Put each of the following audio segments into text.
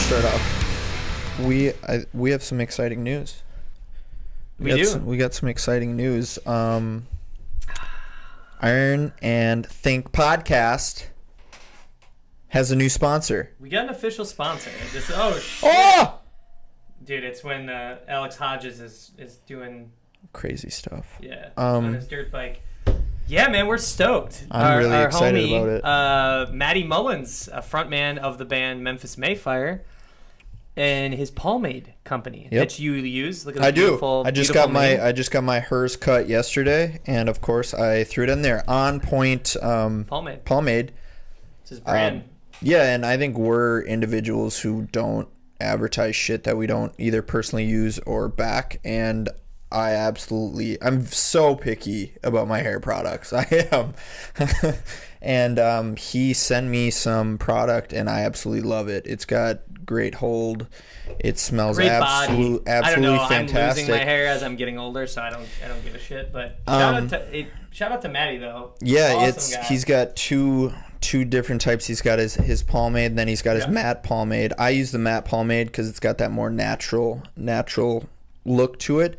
start off. We have some exciting news. We got some exciting news. Iron and Think podcast has a new sponsor. We got an official sponsor. Shit. Oh! Dude, it's when Alex Hodges is doing crazy stuff. Yeah, on his dirt bike. Yeah, man, we're stoked. I'm really excited homie, about it. Matty Mullins, a frontman of the band Memphis Mayfire, and his pomade company that you use. Look at that beautiful. I just got my hers cut yesterday, and of course I threw it in there. On Point pomade. It's his brand. Yeah, and I think we're individuals who don't advertise shit that we don't either personally use or back, and I'm so picky about my hair products. I am. And he sent me some product, and I absolutely love it. It's got great hold. It smells absolutely fantastic. I don't know. I'm losing my hair as I'm getting older, so I don't give a shit. But shout out to Matty though. Yeah, awesome guy. He's got two different types. He's got his pomade, and then he's got his matte pomade. I use the matte pomade because it's got that more natural look to it.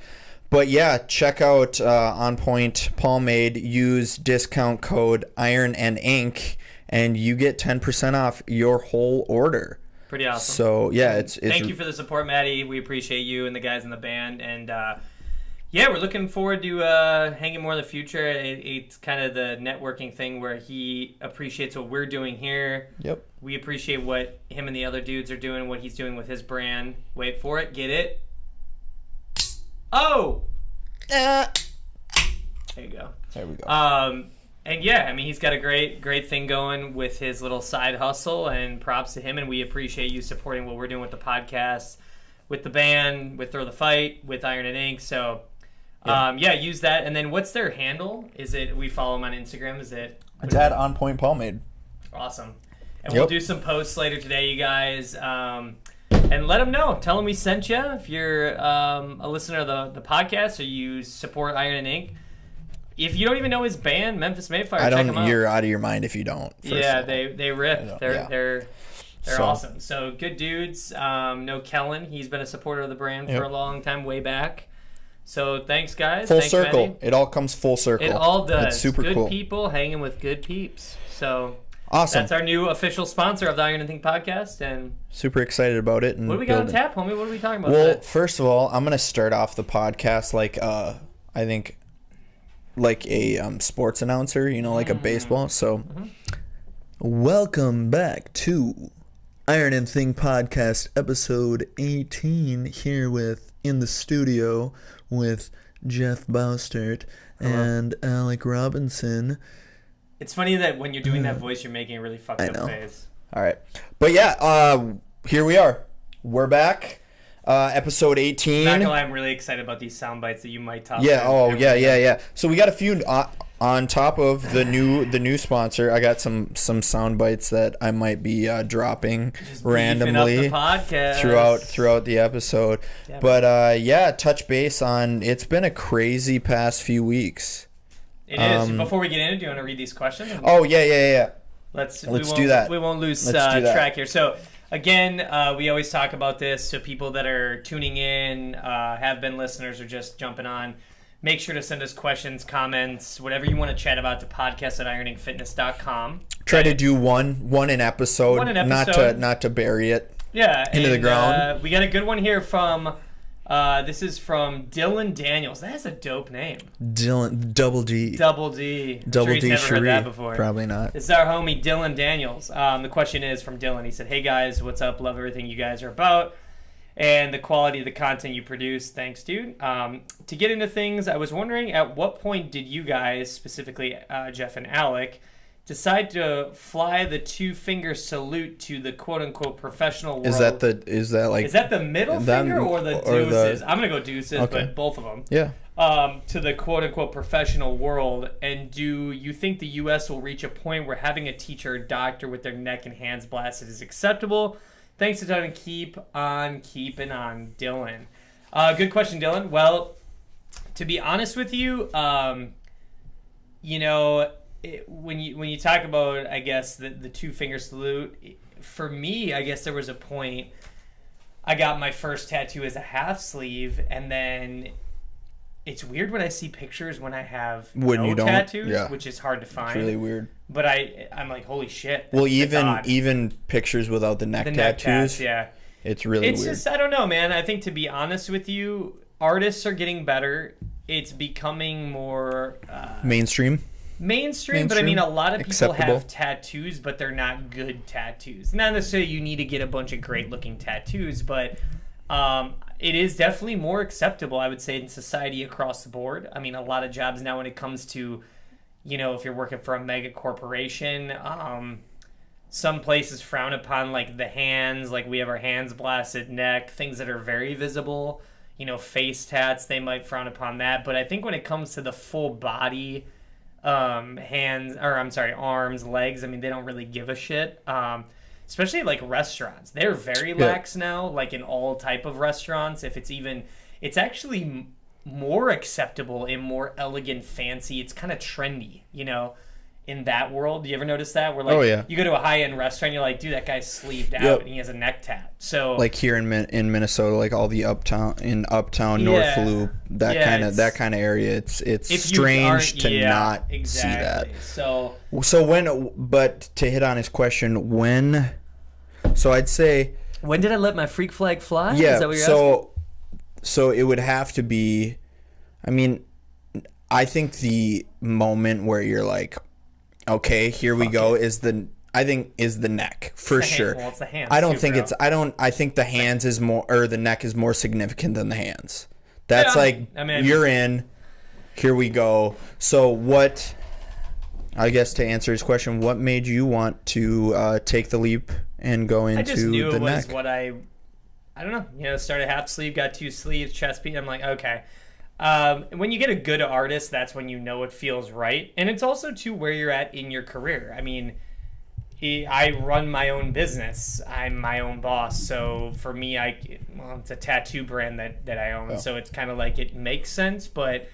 But yeah, check out On Point Pomade. Use discount code Iron and Ink, and you get 10% off your whole order. Pretty awesome. So yeah, it's thank you for the support, Matty. We appreciate you and the guys in the band, and yeah, we're looking forward to hanging more in the future. It's kind of the networking thing where he appreciates what we're doing here. Yep. We appreciate what him and the other dudes are doing, what he's doing with his brand. Wait for it. Get it? Oh! There you go. There we go. And yeah, I mean, he's got a great thing going with his little side hustle, and props to him, and we appreciate you supporting what we're doing with the podcast, with the band, with Throw the Fight, with Iron and Ink. So, yeah, use that. And then what's their handle? Is it, we follow them on Instagram? It's at On Point Pomade. Awesome. And we'll do some posts later today, you guys. And let them know. Tell them we sent you. If you're a listener of the podcast or you support Iron and Ink. If you don't even know his band, Memphis Mayfire, check them out. You're out of your mind if you don't. Yeah, they rip. They're awesome. So good dudes. No Kellen. He's been a supporter of the brand for a long time, way back. So thanks, guys. Full circle. Matty. It all comes full circle. It all does. It's super cool. Good people hanging with good peeps. So awesome. That's our new official sponsor of the Iron and Think podcast, and super excited about it. And what do we got on tap, homie? What are we talking about? Well, first of all, I'm gonna start off the podcast like I think like a sports announcer, like a baseball. So, welcome back to Iron and Think podcast, episode 18. Here in the studio with Jeff Baustert and Alec Robinson. It's funny that when you're doing that voice, you're making a really fucked up face. All right. But yeah, here we are. We're back. Episode 18. Not gonna lie, I'm really excited about these sound bites that you might talk about. Yeah. So we got a few on top of the new sponsor. I got some sound bites that I might be dropping just randomly throughout the episode. Yeah, but touch base on. It's been a crazy past few weeks. It is. Before we get into it, do you want to read these questions? Oh, yeah. Let's do that. We won't lose track here. So, again, we always talk about this. So people that are tuning in, have been listeners, or just jumping on, make sure to send us questions, comments, whatever you want to chat about to podcast@ironinfitness.com. Try to do one an episode. Not to bury it into the ground. We got a good one here from... this is from Dylan Daniels. That is a dope name. Dylan, Double D. Double D. Double D. Never heard that before. Probably not. This is our homie Dylan Daniels. The question is from Dylan. He said, "Hey guys, what's up? Love everything you guys are about, and the quality of the content you produce. Thanks, dude. To get into things, I was wondering, at what point did you guys, specifically Jeff and Alec, decide to fly the two-finger salute to the quote-unquote professional world?" Is that the middle finger or the deuces? I'm gonna go deuces, but both of them. Yeah. To the quote-unquote professional world, and do you think the U.S. will reach a point where having a teacher or doctor with their neck and hands blasted is acceptable? Thanks a ton, and keep on keeping on, Dylan. Good question, Dylan. Well, to be honest with you, when you talk about, I guess, the two-finger salute, for me, I guess there was a point I got my first tattoo as a half sleeve, and then it's weird when I see pictures when I have tattoos, which is hard to find. It's really weird. But I'm like, holy shit. Well, even pictures without the neck tattoos. Yeah. It's really weird. It's just, I don't know, man. I think, to be honest with you, artists are getting better. It's becoming more mainstream, but I mean, a lot of people acceptable. have tattoos, but they're not good tattoos. Not necessarily you need to get a bunch of great looking tattoos, but it is definitely more acceptable, I would say, in society across the board. I mean, a lot of jobs now, when it comes to, if you're working for a mega corporation, some places frown upon like the hands, like we have our hands blasted, neck, things that are very visible. Face tats, they might frown upon that. But I think when it comes to the full body, arms, legs, I mean, they don't really give a shit. Especially like restaurants. They're very lax now, like in all type of restaurants. It's actually more acceptable and more elegant, fancy. It's kind of trendy, in that world. Do you ever notice that? Where like you go to a high-end restaurant, you're like, dude, that guy's sleeved out and he has a neck tat. So like here in Minnesota, like all the uptown North Loop, that kind of area, it's strange to not see that. So but to hit on his question, so I'd say, when did I let my freak flag fly? Yeah. Is that what you're asking? So it would have to be, I mean, I think the moment where you're like, okay, here we go, is the neck for sure. Well, it's the hands. I think the hands is more, or the neck is more significant than the hands. That's you're in, here we go. So what, I guess to answer his question, what made you want to take the leap and go into the neck? I just knew it was what I don't know, started half sleeve, got 2 sleeves, chest piece. I'm like, okay. When you get a good artist, that's when it feels right. And it's also, too, where you're at in your career. I mean, I run my own business. I'm my own boss. So for me, it's a tattoo brand that I own. Oh. So it's kind of like it makes sense. But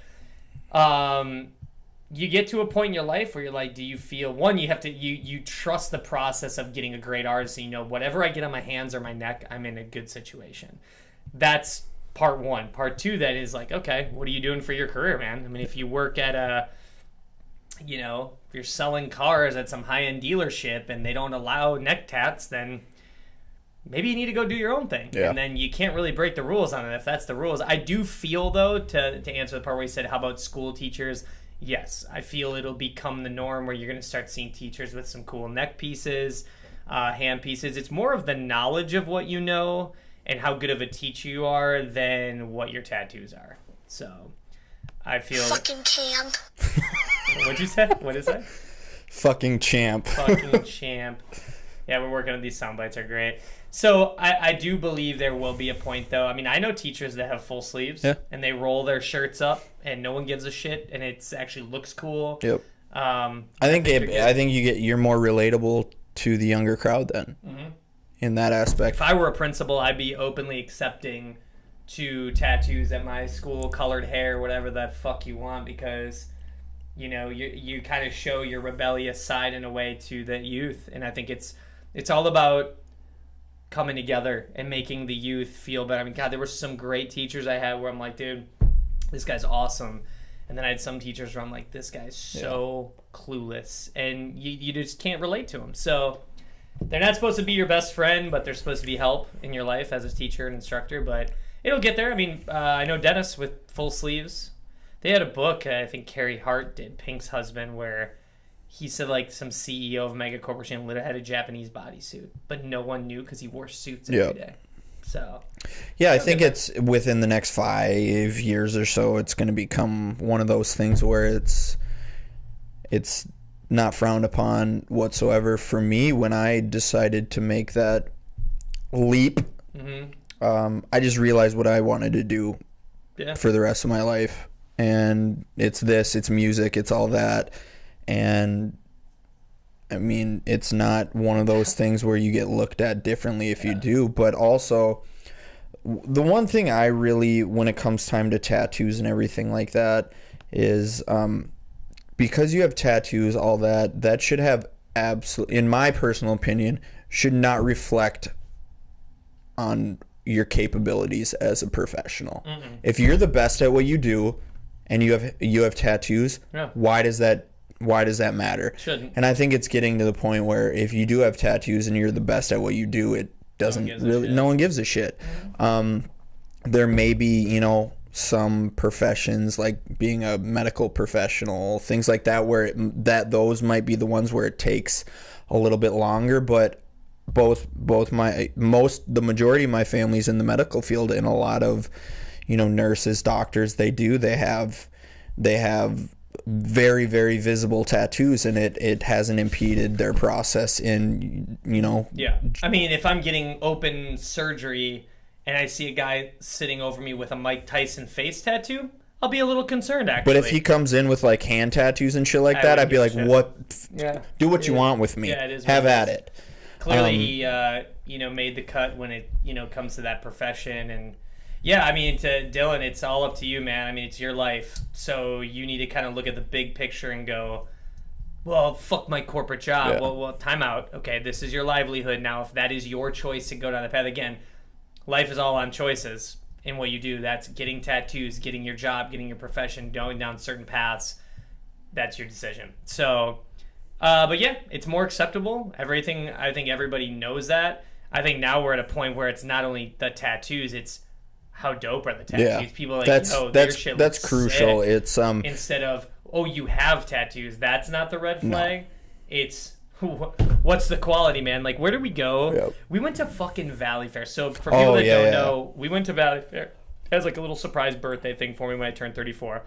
you get to a point in your life where you're like, do you feel, one, you have to, you trust the process of getting a great artist. So, whatever I get on my hands or my neck, I'm in a good situation. That's part one. Part two, that is like, okay, what are you doing for your career, man? I mean, if you work at if you're selling cars at some high-end dealership and they don't allow neck tats, then maybe you need to go do your own thing. Yeah. And then you can't really break the rules on it if that's the rules. I do feel, though, to answer the part where you said, how about school teachers? Yes, I feel it'll become the norm where you're going to start seeing teachers with some cool neck pieces, hand pieces. It's more of the knowledge of what you know and how good of a teacher you are than what your tattoos are. So, I feel... Fucking champ. What'd you say? What is that? Fucking champ. Fucking champ. Yeah, we're working on these sound bites. Are great. So, I do believe there will be a point, though. I mean, I know teachers that have full sleeves, and they roll their shirts up, and no one gives a shit, and it actually looks cool. Yep. I think you're more relatable to the younger crowd then. Mm-hmm. In that aspect. If I were a principal, I'd be openly accepting to tattoos at my school, colored hair, whatever the fuck you want, because you kind of show your rebellious side in a way to the youth, and I think it's all about coming together and making the youth feel better. I mean, God, there were some great teachers I had where I'm like, dude, this guy's awesome, and then I had some teachers where I'm like, this guy's so clueless, and you just can't relate to him. So they're not supposed to be your best friend, but they're supposed to be help in your life as a teacher and instructor. But it'll get there. I mean, I know Dennis with full sleeves. They had a book, I think Carrie Hart did, Pink's husband, where he said like some CEO of a mega corporation literally had a Japanese bodysuit, but no one knew because he wore suits every day. So yeah, I think it's within the next 5 years or so, it's going to become one of those things where it's not frowned upon whatsoever. For me, when I decided to make that leap, I just realized what I wanted to do for the rest of my life. And it's music, it's all that. And I mean, it's not one of those things where you get looked at differently if you do. But also, the one thing I really, when it comes time to tattoos and everything like that, is because you have tattoos, all that should have absolutely, in my personal opinion, should not reflect on your capabilities as a professional. If you're the best at what you do and you have tattoos, why does that matter? Shouldn't. And I think it's getting to the point where if you do have tattoos and you're the best at what you do, it doesn't no one gives a shit. There may be, you know, some professions like being a medical professional, things like that, where those might be the ones where it takes a little bit longer, but the majority of my family's in the medical field, and a lot of, you know, nurses, doctors, they have very, very visible tattoos, and it hasn't impeded their process in, you know. Yeah. I mean, if I'm getting open surgery and I see a guy sitting over me with a Mike Tyson face tattoo, I'll be a little concerned, actually. But if he comes in with like hand tattoos and shit like that, I'd be like, what? Do what you want with me. Yeah, it is. Have at it. Clearly, he, you know, made the cut when it, you know, comes to that profession. And yeah, I mean, to Dylan, it's all up to you, man. I mean, it's your life. So you need to kind of look at the big picture and go, well, fuck my corporate job. Yeah. Well, time out. Okay, this is your livelihood. Now, if that is your choice to go down the path, again, life is all on choices in what you do. That's getting tattoos, getting your job, getting your profession, going down certain paths. That's your decision. So, but yeah, it's more acceptable. Everything, I think everybody knows that. I think now we're at a point where it's not only the tattoos, it's how dope are the tattoos. Yeah. People are like, that's crucial. Sick. It's instead of, oh, you have tattoos, that's not the red flag. No. It's what's the quality, man? Like, where do we go? Yep. We went to fucking Valley Fair. So for people that don't know, we went to Valley Fair as like a little surprise birthday thing for me when I turned 34.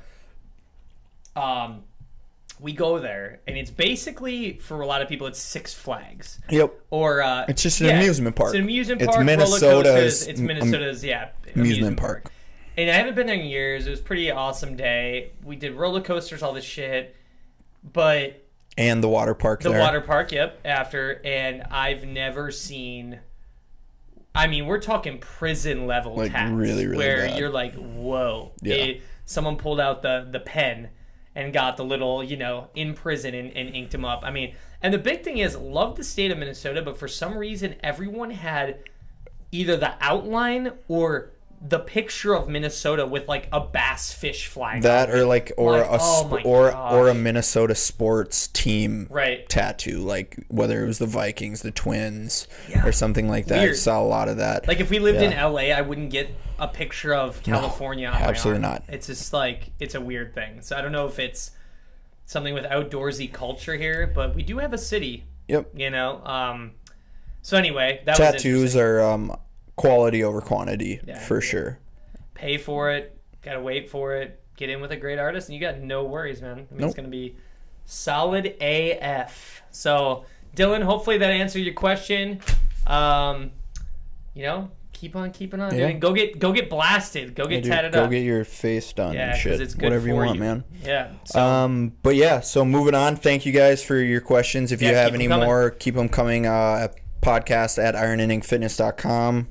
We go there, and it's basically, for a lot of people, it's Six Flags. Yep. Or it's just an amusement park. It's an amusement park. It's Minnesota's. It's Minnesota's amusement park. And I haven't been there in years. It was a pretty awesome day. We did roller coasters, all this shit, but. And the water park there. The water park, yep, after. And I've never seen, I mean, we're talking prison level like tats. Really, really where bad. You're like, whoa. Yeah. Someone pulled out the pen and got the little, you know, in prison and inked him up. I mean, and the big thing is, love the state of Minnesota, but for some reason, everyone had either the outline or the picture of Minnesota with like a bass fish flying. That or like or a Minnesota sports team right. tattoo, like whether it was the Vikings, the Twins, or something like that. Weird. I saw a lot of that. Like if we lived in LA, I wouldn't get a picture of California on my absolutely arm. not. It's just like, it's a weird thing. So I don't know if it's something with outdoorsy culture here, but we do have a city. Yep. You know. So anyway, that tattoos are quality over quantity for sure. Pay for it, gotta wait for it, get in with a great artist, and you got no worries, man. I mean, It's gonna be solid AF. So Dylan, hopefully that answered your question. You know, keep on keeping on, dude. Go get blasted, go get tatted up, go get your face done and shit. It's good whatever you for want, man. Yeah. So. But yeah, so moving on. Thank you guys for your questions. If you have any more, keep them coming. Podcast at ironandingfitness.com.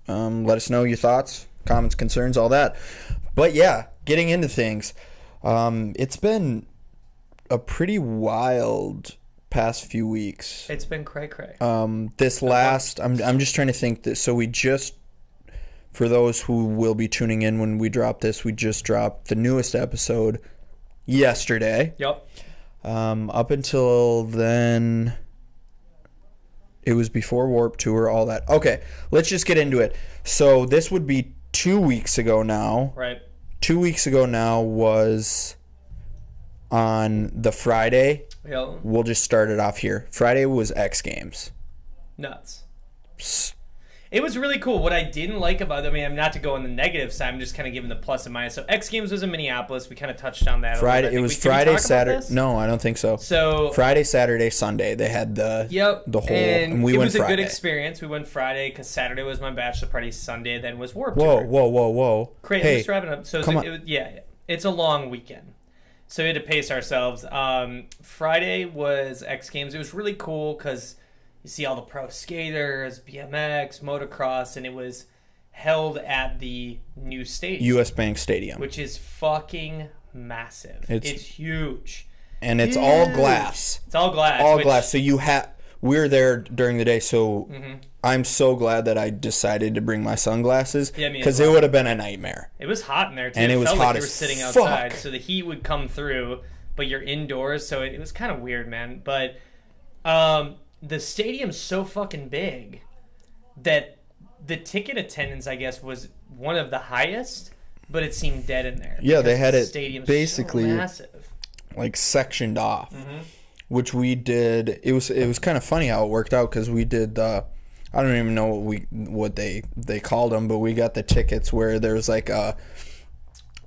Let us know your thoughts, comments, concerns, all that. But yeah, getting into things. It's been a pretty wild past few weeks. It's been cray-cray. I'm just trying to think that. So we just, for those who will be tuning in when we drop this, we just dropped the newest episode yesterday. Yep. Up until then, it was before Warped Tour, all that. Okay, let's just get into it. So this would be 2 weeks ago now. Right. 2 weeks ago now was on the Friday. Yep. We'll just start it off here. Friday was X Games. Nuts. It was really cool. What I didn't like about it, I mean, I'm not to go on the negative side, I'm just kind of giving the plus and minus. So X Games was in Minneapolis. We kind of touched on that. Friday. It was Friday, Saturday. No, I don't think so. So Friday, Saturday, Sunday. They had the whole. And we went Friday. It was a good experience. We went Friday because Saturday was my bachelor party. Sunday then was Warped Tour. Whoa. Crazy. Hey, just wrapping up. So it's a long weekend. So we had to pace ourselves. Friday was X Games. It was really cool because you see all the pro skaters, BMX, motocross, and it was held at the new stadium. US Bank Stadium. Which is fucking massive. It's huge. And it's all glass. It's all glass. All glass. So we were there during the day, so Mm-hmm. I'm so glad that I decided to bring my sunglasses Yeah, me as because well. it would have been a nightmare. It was hot in there too. And it was felt hot like you as were sitting fuck. outside, so the heat would come through, but you're indoors, so it was kind of weird, man. But the stadium's so fucking big that the ticket attendance, I guess, was one of the highest, but it seemed dead in there. Yeah, they because had the it stadium's basically so massive. like sectioned off, Mm-hmm. which we did. It was kind of funny how it worked out because we did. I don't even know what they called them, but we got the tickets where there's like a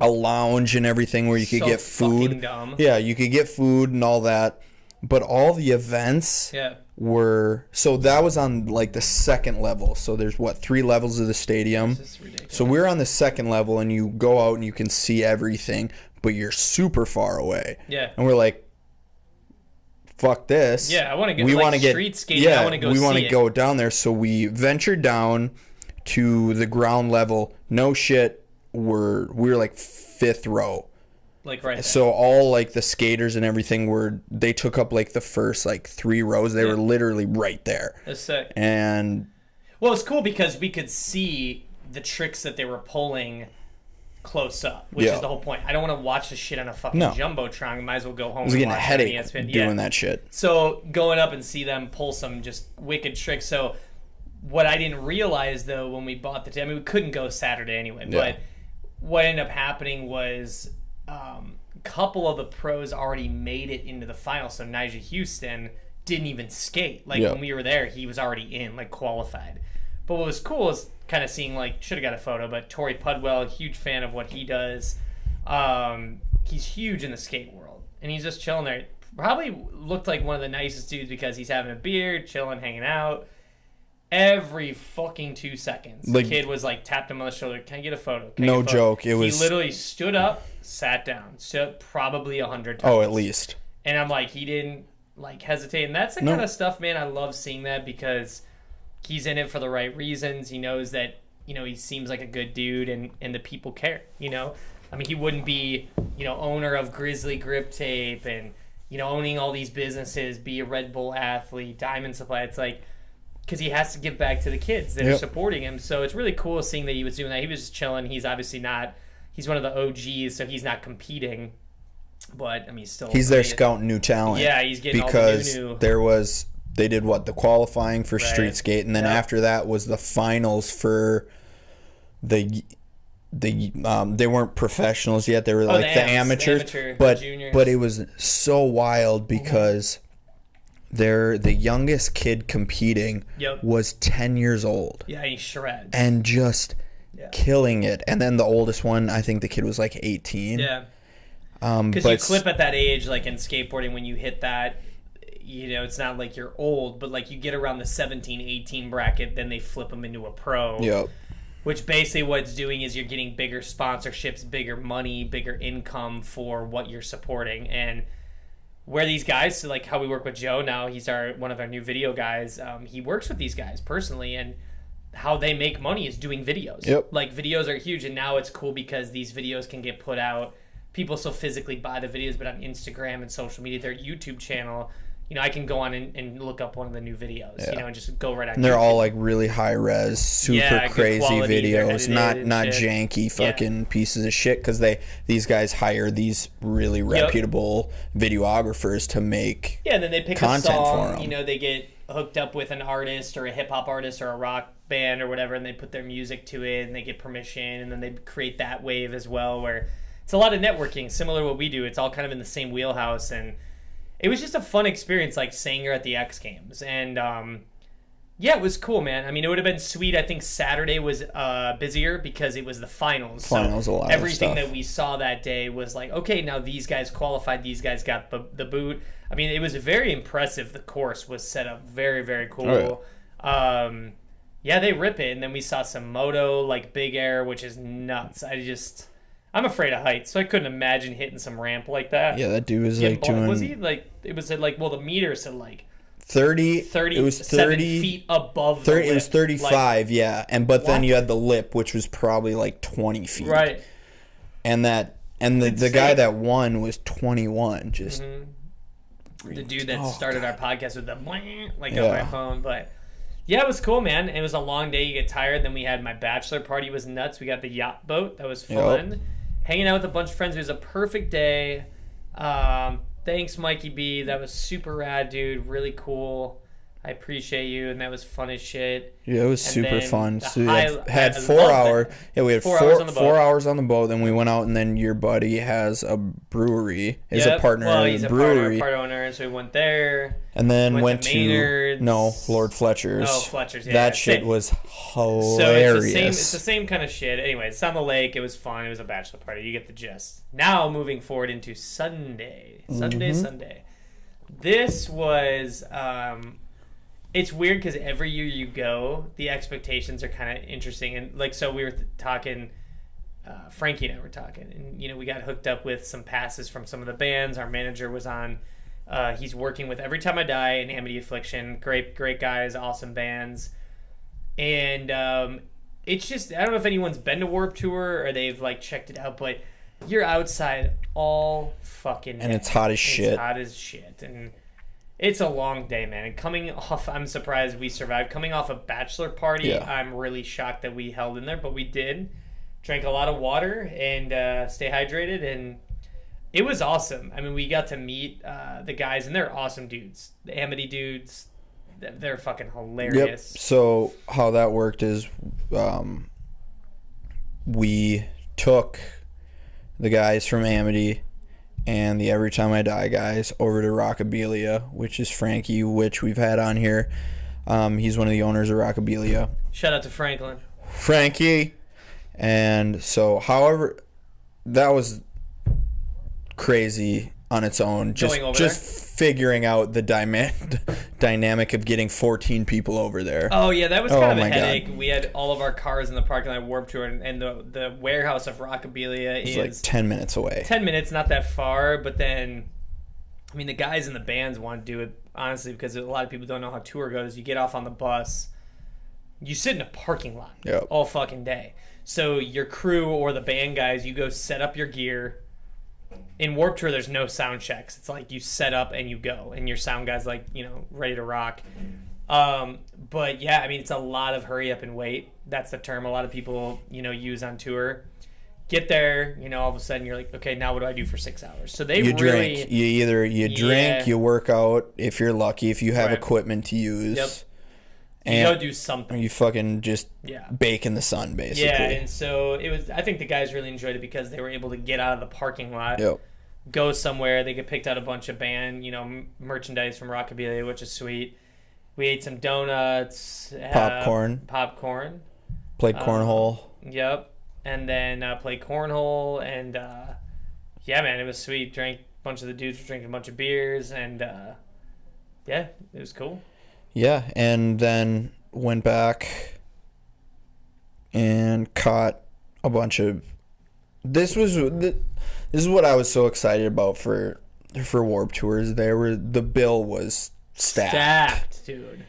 lounge and everything where you could So get food. fucking dumb. Yeah, you could get food and all that, but all the events Yeah. were so that was on like the second level. So there's 3 levels of the stadium. This is ridiculous. So we're on the second level and you go out and you can see everything, but you're super far away. Yeah. And we're like, fuck this. Yeah, I want to get we like wanna get street skating. Yeah, I want to go we want see to it. go down there. So we ventured down to the ground level. No shit, we were like 5th row. Like right there. So all like the skaters and everything they took up like the first like 3 rows. They were literally right there. That's sick. And Well, it's cool because we could see the tricks that they were pulling close up, which is the whole point. I don't want to watch this shit on a fucking jumbotron. I might as well go home. I was and getting a watch headache it on ESPN. doing that shit. So going up and see them pull some just wicked tricks. So what I didn't realize though when we bought the ticket, I mean we couldn't go Saturday anyway, but what ended up happening was a couple of the pros already made it into the final. So Nigel Houston didn't even skate. Like when we were there, he was already in, like qualified. But what was cool is kind of seeing, like, should have got a photo, but Torrey Pudwell, huge fan of what he does. He's huge in the skate world, and he's just chilling there. Probably looked like one of the nicest dudes because he's having a beer, chilling, hanging out. Every fucking 2 seconds, Like, the kid was like, tapped him on the shoulder, can I get a photo? No joke. It was. He literally stood up, sat down, stood probably 100 times. Oh, at least. And I'm like, he didn't like hesitate, and that's the kind of stuff, man. I love seeing that because he's in it for the right reasons. He knows that, you know, he seems like a good dude, and the people care, you know? I mean, he wouldn't be, you know, owner of Grizzly Grip Tape and, you know, owning all these businesses, be a Red Bull athlete, Diamond Supply. It's like, because he has to give back to the kids that are supporting him. So it's really cool seeing that he was doing that. He was just chilling. He's obviously not, he's one of the OGs, so he's not competing. But, I mean, he's there scouting new talent. Yeah, he's getting because all the new... there was... They did the qualifying for street skate, and then after that was the finals for the they weren't professionals yet. They were like the amateurs, but it was so wild because the youngest kid competing was 10 years old. Yeah, he shreds and just killing it. And then the oldest one, I think the kid was like 18. Yeah, because you clip at that age, like in skateboarding, when you hit that. You know, it's not like you're old, but like you get around the 17, 18 bracket, then they flip them into a pro. Yep. Which basically what it's doing is you're getting bigger sponsorships, bigger money, bigger income for what you're supporting. And where these guys, so like how we work with Joe now, he's one of our new video guys. He works with these guys personally, and how they make money is doing videos. Yep. Like videos are huge, and now it's cool because these videos can get put out. People still physically buy the videos, but on Instagram and social media, their YouTube channel. You know, I can go on and look up one of the new videos, you know, and just go right on. And they're YouTube. all like really high res, super crazy videos, not janky fucking pieces of shit. Because these guys hire these really reputable videographers to make and then they pick content a song. for them. You know, they get hooked up with an artist or a hip hop artist or a rock band or whatever, and they put their music to it, and they get permission, and then they create that wave as well. Where it's a lot of networking, similar to what we do. It's all kind of in the same wheelhouse and. It was just a fun experience, like Sanger at the X Games, and it was cool, man. I mean, it would have been sweet. I think Saturday was busier because it was the finals. Finals, so a lot everything of stuff. that we saw that day was like, okay, now these guys qualified. These guys got the boot. I mean, it was very impressive. The course was set up very, very cool. Oh, yeah. They rip it, and then we saw some moto, like big air, which is nuts. I'm afraid of heights, so I couldn't imagine hitting some ramp like that. Yeah, that dude was like doing... Was he? Like, it was at like, well, the meter said like 30. It was 30 feet above 30, the lip. It was 35, like, yeah. But then you had the lip, which was probably like 20 feet. Right. And the guy that won was 21, just the dude that started our podcast with the bling, like on my phone. But yeah, it was cool, man. It was a long day. You get tired. Then we had my bachelor party. It was nuts. We got the yacht boat. That was fun. Yep. Hanging out with a bunch of friends. It was a perfect day. Thanks, Mikey B. That was super rad, dude. Really cool. I appreciate you, and that was fun as shit. Yeah, it was super fun. So we had 4 hours. Yeah, we had 4 hours on the boat. Then we went out, and then your buddy has a brewery. He's a partner in the brewery. Part owner, and so we went there. And then went to Lord Fletcher's. Oh, Fletcher's. Yeah, that shit was hilarious. So it's the same kind of shit. Anyway, it's on the lake. It was fun. It was a bachelor party. You get the gist. Now moving forward into Sunday. Sunday. This was. It's weird because every year you go, the expectations are kind of interesting. And like, so we were talking, Frankie and I were talking, and we got hooked up with some passes from some of the bands. Our manager was on. He's working with Every Time I Die and Amity Affliction. Great guys, awesome bands. And it's just, I don't know if anyone's been to Warped Tour or they've like checked it out, but you're outside all fucking day. And it's hot as shit. It's hot as shit. And it's a long day, man. And coming off, I'm surprised we survived. Coming off a bachelor party, I'm really shocked that we held in there, but we did. Drank a lot of water and stay hydrated, and it was awesome. I mean, we got to meet the guys, and they're awesome dudes. The Amity dudes, they're fucking hilarious. Yep. So how that worked is we took the guys from Amity and the Every Time I Die guys over to Rockabilia, which is Frankie, which we've had on here. He's one of the owners of Rockabilia. Shout out to Franklin. Frankie. And so, however, that was crazy on its own. Just figuring out the dynamic of getting 14 people over there. Oh, yeah, that was kind of a headache. God. We had all of our cars in the parking lot Warped Tour, and the warehouse of Rockabilia is like 10 minutes away. 10 minutes, not that far, but then, I mean, the guys in the bands want to do it, honestly, because a lot of people don't know how tour goes. You get off on the bus, you sit in a parking lot all fucking day. So your crew or the band guys, you go set up your gear. In Warped Tour, there's no sound checks. It's like you set up and you go, and your sound guy's like, ready to rock. But yeah, I mean, it's a lot of hurry up and wait. That's the term a lot of people, use on tour. Get there, all of a sudden you're like, okay, now what do I do for 6 hours? So they drink. You drink, you work out if you're lucky, if you have equipment to use. Yep. You go do something. You fucking just bake in the sun, basically. Yeah, and so it was. I think the guys really enjoyed it because they were able to get out of the parking lot, go somewhere. They picked out a bunch of band, merchandise from Rockabilia, which is sweet. We ate some donuts, popcorn, played cornhole. Yep, and then played cornhole, and yeah, man, it was sweet. Drank a bunch of the dudes were drinking a bunch of beers, and yeah, it was cool. Yeah, and then went back and caught a bunch of. This is what I was so excited about for Warped Tours. The bill was stacked, dude.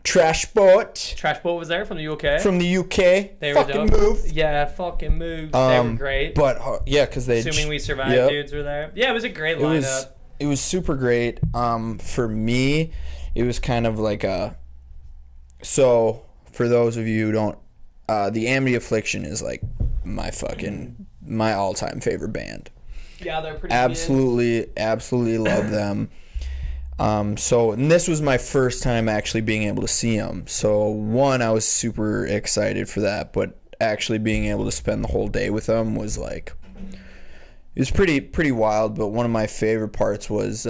Trash Boat. Trash Boat was there from the UK. From the UK. They fucking were dope. Moved. Yeah, fucking moved. They were great. But because they assuming we survived, dudes were there. Yeah, it was a great lineup. It was super great. For me, it was kind of like a. So, for those of you who don't, the Amity Affliction is like my all-time favorite band. Yeah, they're pretty absolutely love them. And this was my first time actually being able to see them. So, one, I was super excited for that, but actually being able to spend the whole day with them was like, it was pretty wild. But one of my favorite parts was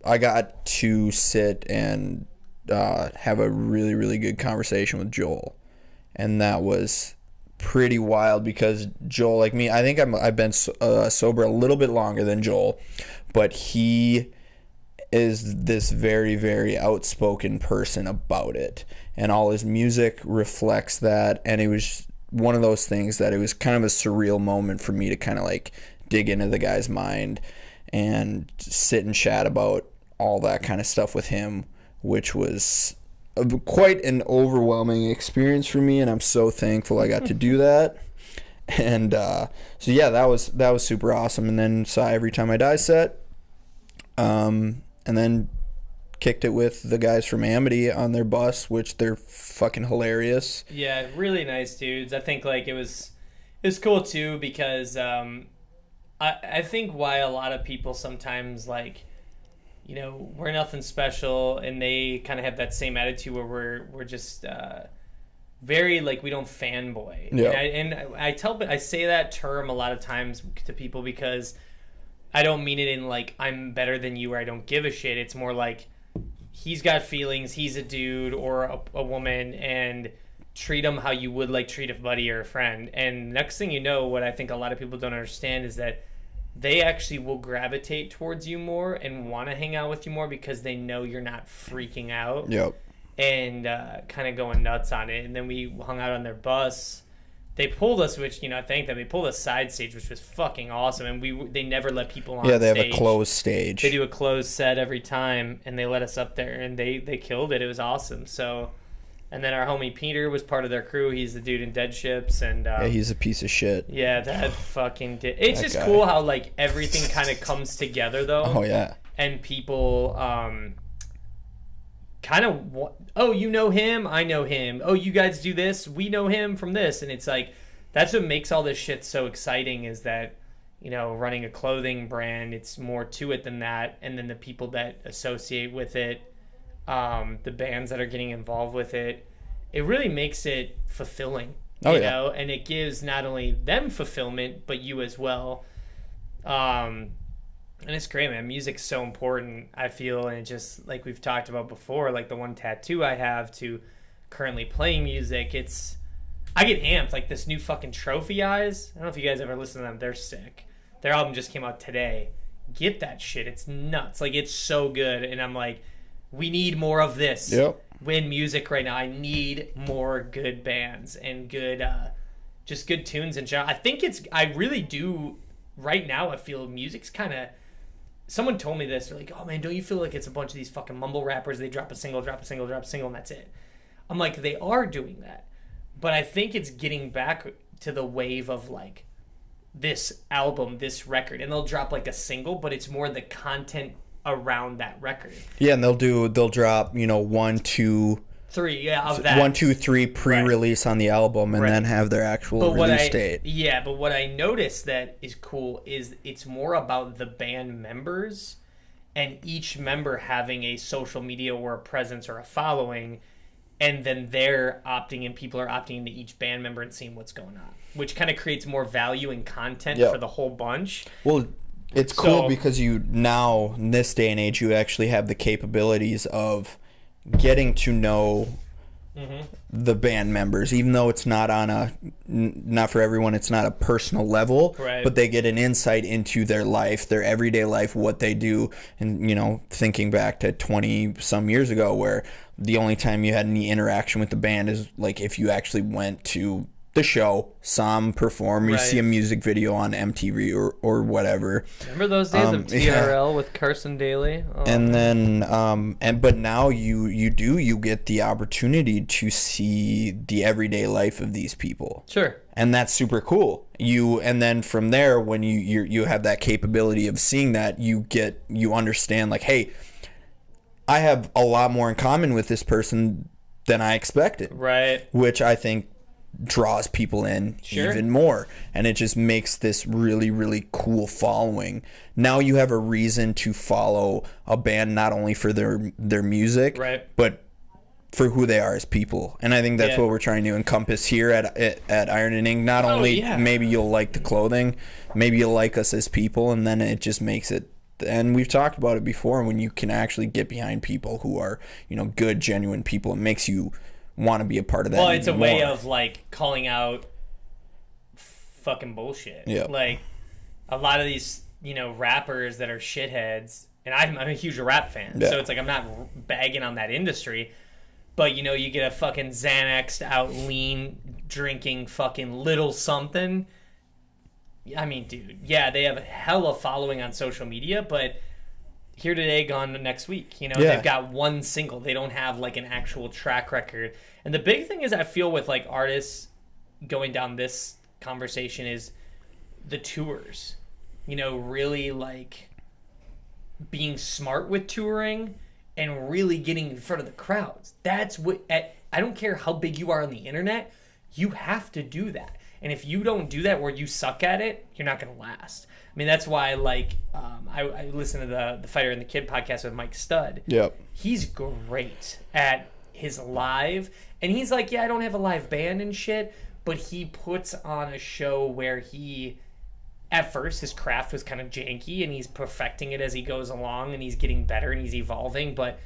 I got to sit and have a really, really good conversation with Joel, and that was pretty wild because Joel, like me, I think I've been sober a little bit longer than Joel, but he is this very, very outspoken person about it, and all his music reflects that. And it was one of those things that it was kind of a surreal moment for me to kind of like dig into the guy's mind and sit and chat about all that kind of stuff with him, which was quite an overwhelming experience for me, and I'm so thankful I got to do that. And so yeah, that was super awesome. And then saw Every Time I Die set, And then kicked it with the guys from Amity on their bus, which they're fucking hilarious. Yeah, really nice dudes. I think like it was cool too because I think why a lot of people sometimes like, you know, we're nothing special, and they kind of have that same attitude where we're just very like we don't fanboy. Yeah. And I say that term a lot of times to people because I don't mean it in like I'm better than you or I don't give a shit. It's more like he's got feelings, he's a dude or a woman, and treat him how you would like treat a buddy or a friend. And next thing you know, what I think a lot of people don't understand is that they actually will gravitate towards you more and want to hang out with you more because they know you're not freaking out. Yep. And kind of going nuts on it. And then we hung out on their bus. They pulled us, which, you know, I thank them. They pulled us side stage, which was fucking awesome. And they never let people on stage. Yeah, they have a closed stage. They do a closed set every time, and they let us up there, and they killed it. It was awesome. So, and then our homie Peter was part of their crew. He's the dude in Dead Ships, and yeah, he's a piece of shit. Yeah, that fucking did. It's that just guy. cool how like everything kind of comes together though. Oh yeah. And people kind of, oh, you know him, I know him. Oh, you guys do this, we know him from this, and it's like that's what makes all this shit so exciting. Is that, you know, running a clothing brand, it's more to it than that, and then the people that associate with it, the bands that are getting involved with it, it really makes it fulfilling. You know, and it gives not only them fulfillment, but you as well. And it's great, man. Music's so important, I feel, and it just, like we've talked about before, like the one tattoo I have to currently playing music, I get amped. Like this new fucking Trophy Eyes, I don't know if you guys ever listen to them, they're sick. Their album just came out today. Get that shit, it's nuts. Like, it's so good, and I'm like, we need more of this. Yep. In music right now, I need more good bands and good, just good tunes in general. I really do, right now, I feel music's kind of, someone told me this, they're like, oh man, don't you feel like it's a bunch of these fucking mumble rappers, they drop a single, and that's it. I'm like, they are doing that. But I think it's getting back to the wave of like, this album, this record, and they'll drop like a single, but it's more the content around that record. Yeah, and they'll drop, you know, 1, 2, 3, of that 1, 2, 3 pre-release on the album, and then have their actual release date. Yeah, but what I noticed that is cool is it's more about the band members and each member having a social media or a presence or a following, and then they're opting and people are opting into each band member and seeing what's going on, which kind of creates more value and content for the whole bunch. Well, it's cool because you now, in this day and age, you actually have the capabilities of getting to know the band members, even though it's not for everyone, it's not a personal level, but they get an insight into their life, their everyday life, what they do. And, you know, thinking back to 20 some years ago, where the only time you had any interaction with the band is like if you actually went to the show, saw them perform, you see a music video on MTV or whatever. Remember those days of TRL with Carson Daly? Oh. And then, but now you get the opportunity to see the everyday life of these people. Sure. And that's super cool. And then from there, when you have that capability of seeing that, you understand like, hey, I have a lot more in common with this person than I expected. Right. Which I think draws people in even more, and it just makes this really, really cool following. Now you have a reason to follow a band, not only for their music, but for who they are as people. And I think that's what we're trying to encompass here at Iron and Ink. Not only maybe you'll like the clothing, maybe you'll like us as people, and then it just makes it. And we've talked about it before, when you can actually get behind people who are, you know, good, genuine people, it makes you want to be a part of that. Well, it's a way of like calling out fucking bullshit. Yeah. Like a lot of these, you know, rappers that are shitheads, and I'm a huge rap fan, so it's like I'm not bagging on that industry, but you know, you get a fucking Xanaxed out, lean, drinking fucking little something. I mean, dude, yeah, they have a hella following on social media, but here today, gone next week. You know, they've got one single. They don't have like an actual track record. And the big thing is, I feel with like artists going down this conversation is the tours. You know, really like being smart with touring and really getting in front of the crowds. That's what, I don't care how big you are on the internet, you have to do that. And if you don't do that, or you suck at it, you're not going to last. I mean, that's why, like, I listen to the Fighter and the Kid podcast with Mike Stud. Yep. He's great at his live. And he's like, yeah, I don't have a live band and shit, but he puts on a show where he, at first, his craft was kind of janky, and he's perfecting it as he goes along, and he's getting better, and he's evolving. But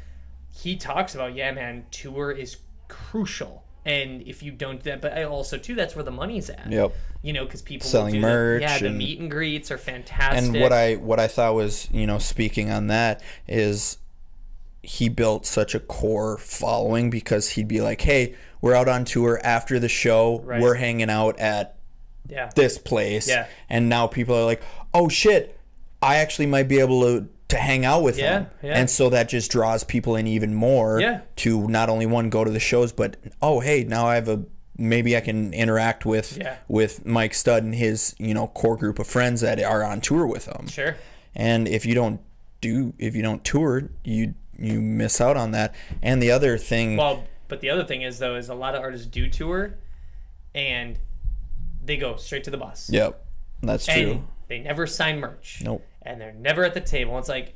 he talks about, yeah, man, tour is crucial. And if you don't do that, but also, too, that's where the money's at. Yep. You know, because people selling will do merch. the meet and greets are fantastic. And what I thought was, you know, speaking on that, is he built such a core following, because he'd be like, hey, we're out on tour after the show. Right. We're hanging out at this place. Yeah. And now people are like, oh, shit, I actually might be able to hang out with them. Yeah. And so that just draws people in even more to not only one, go to the shows, but, oh, hey, now I have maybe I can interact with Mike Stud and his, you know, core group of friends that are on tour with them. Sure. And if you don't tour, you miss out on that. And the other thing, but the other thing is, though, is a lot of artists do tour and they go straight to the bus. Yep. That's true. And they never sign merch. Nope. And they're never at the table. It's like,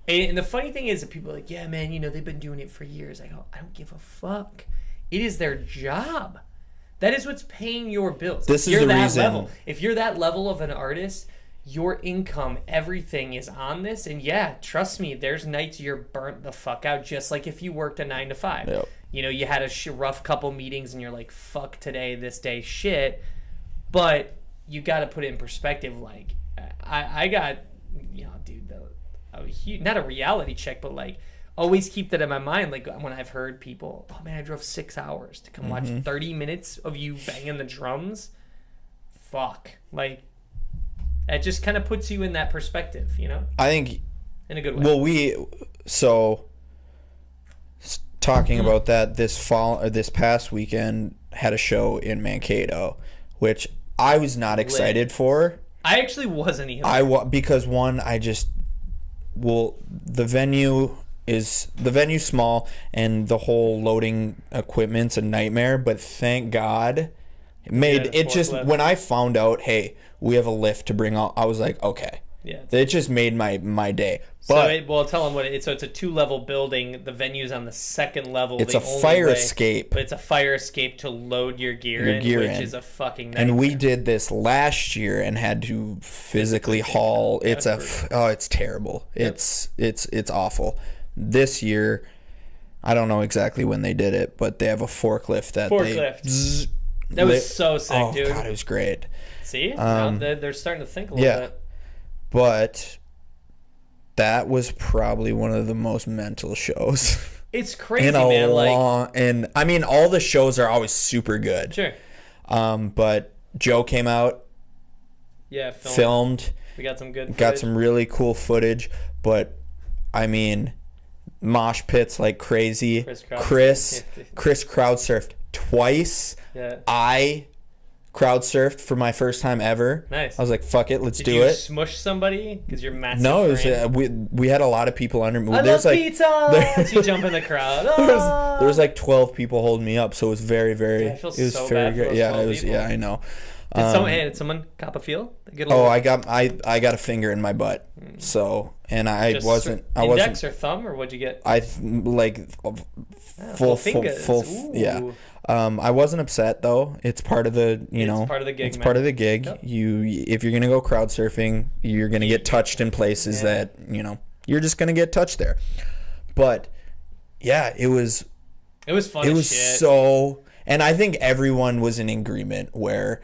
and the funny thing is that people are like, yeah, man, you know, they've been doing it for years. I go, I don't give a fuck. It is their job. That is what's paying your bills. This is the reason. Level, if you're that level of an artist, your income, everything is on this. And yeah, trust me, there's nights you're burnt the fuck out, just like if you worked a 9 to 5. Yep. You know, you had a rough couple meetings and you're like, fuck today, this day, shit. But you got to put it in perspective. Like, I got, you know, dude, not a reality check, but like, always keep that in my mind. Like, when I've heard people, oh man, I drove 6 hours to come watch 30 minutes of you banging the drums. Fuck. Like, it just kind of puts you in that perspective, you know? I think, in a good way. Well, talking about that, this past weekend had a show in Mankato, which I was not excited for. I actually wasn't either. Because one, the venue's small, and the whole loading equipment's a nightmare, but thank God when I found out, hey, we have a lift to bring out, I was like, okay. Yeah. It just made my day. But tell them what it is. So it's a 2-level building. The venue's on the 2nd level. It's a fire escape. But it's a fire escape to load your gear in, which is a fucking nightmare. And we did this last year and had to physically haul. It's terrible. Yep. It's awful. This year, I don't know exactly when they did it, but they have a forklift that was so sick, dude. Oh God, it was great. See, they're starting to think a little bit. But that was probably one of the most mental shows. It's crazy, man. And I mean, all the shows are always super good. Sure. But Joe came out. Yeah, filmed. We got some good footage. Got some really cool footage. But I mean, mosh pits like crazy. Chris crowd surfed twice. Yeah. I crowd surfed for my first time ever. Nice. I was like, fuck it, let's do it. Did you smush somebody because you're massive? No, it was, we had a lot of people under me. I love pizza. You jump in the crowd. There was like 12 people holding me up, so it was very, very. Yeah, I feel so bad for those 12 people. Yeah, I know. Did someone cop a feel? I got a finger in my butt. So, and I wasn't index or thumb, or what'd you get? Full yeah. I wasn't upset though. It's part of the part of the gig. It's part of the gig. Yep. If you're gonna go crowd surfing, you're gonna get touched in places that you're just gonna get touched there. But yeah, it was fun. It was so, and I think everyone was in agreement where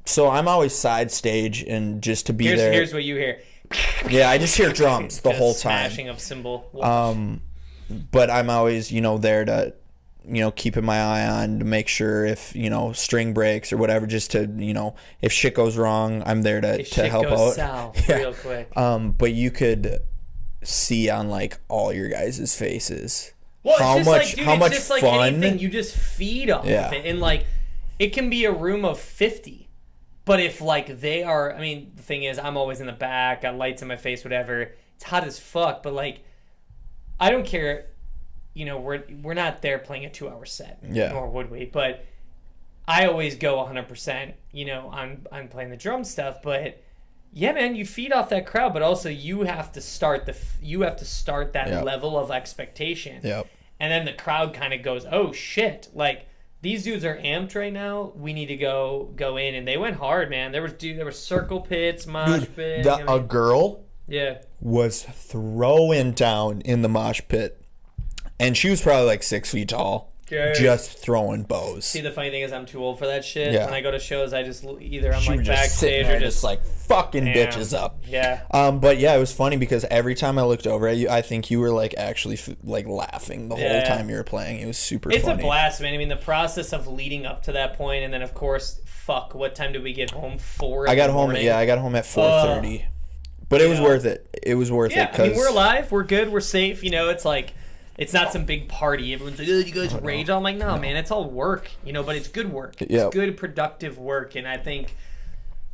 so I'm always side stage, and just to be there. Here's what you hear. Yeah, I just hear drums the whole time. Smashing of cymbal. But I'm always there to keeping my eye on to make sure if string breaks or whatever, just to if shit goes wrong, I'm there to help out. South, real quick. But you could see on like all your guys' faces how much fun anything, you just feed off of it, and like it can be a room of 50, but if like they are, I mean, the thing is, I'm always in the back, got lights in my face, whatever. it's hot as fuck, but like I don't care, you know, we're not there playing a 2-hour set, nor would we, but I always go 100%, you know, I'm playing the drum stuff, but yeah, man, you feed off that crowd, but also you have to start that level of expectation. Yep. And then the crowd kind of goes, "Oh shit, like these dudes are amped right now. We need to go in." And they went hard, man. There were circle pits, mosh pit. A girl yeah, was throwing down in the mosh pit, and she was probably like 6 feet tall. Just throwing bows. See, the funny thing is I'm too old for that shit. Yeah. When I go to shows, I just either I'm She like was just backstage sitting there or just like fucking bitches up. Yeah. But yeah, it was funny because every time I looked over at you, I think you were like actually like laughing the whole time you were playing. It was super funny. It's a blast, man. I mean, the process of leading up to that point, and then of course, fuck, what time did we get home? 4 I got home at 4:30. But it was worth it. It was worth it. I mean, we're alive, we're good, we're safe. You know, it's like, it's not some big party. Everyone's like, "Oh, you guys rage." I'm like, no, man, it's all work. You know, but it's good work. It's good, productive work, and I think,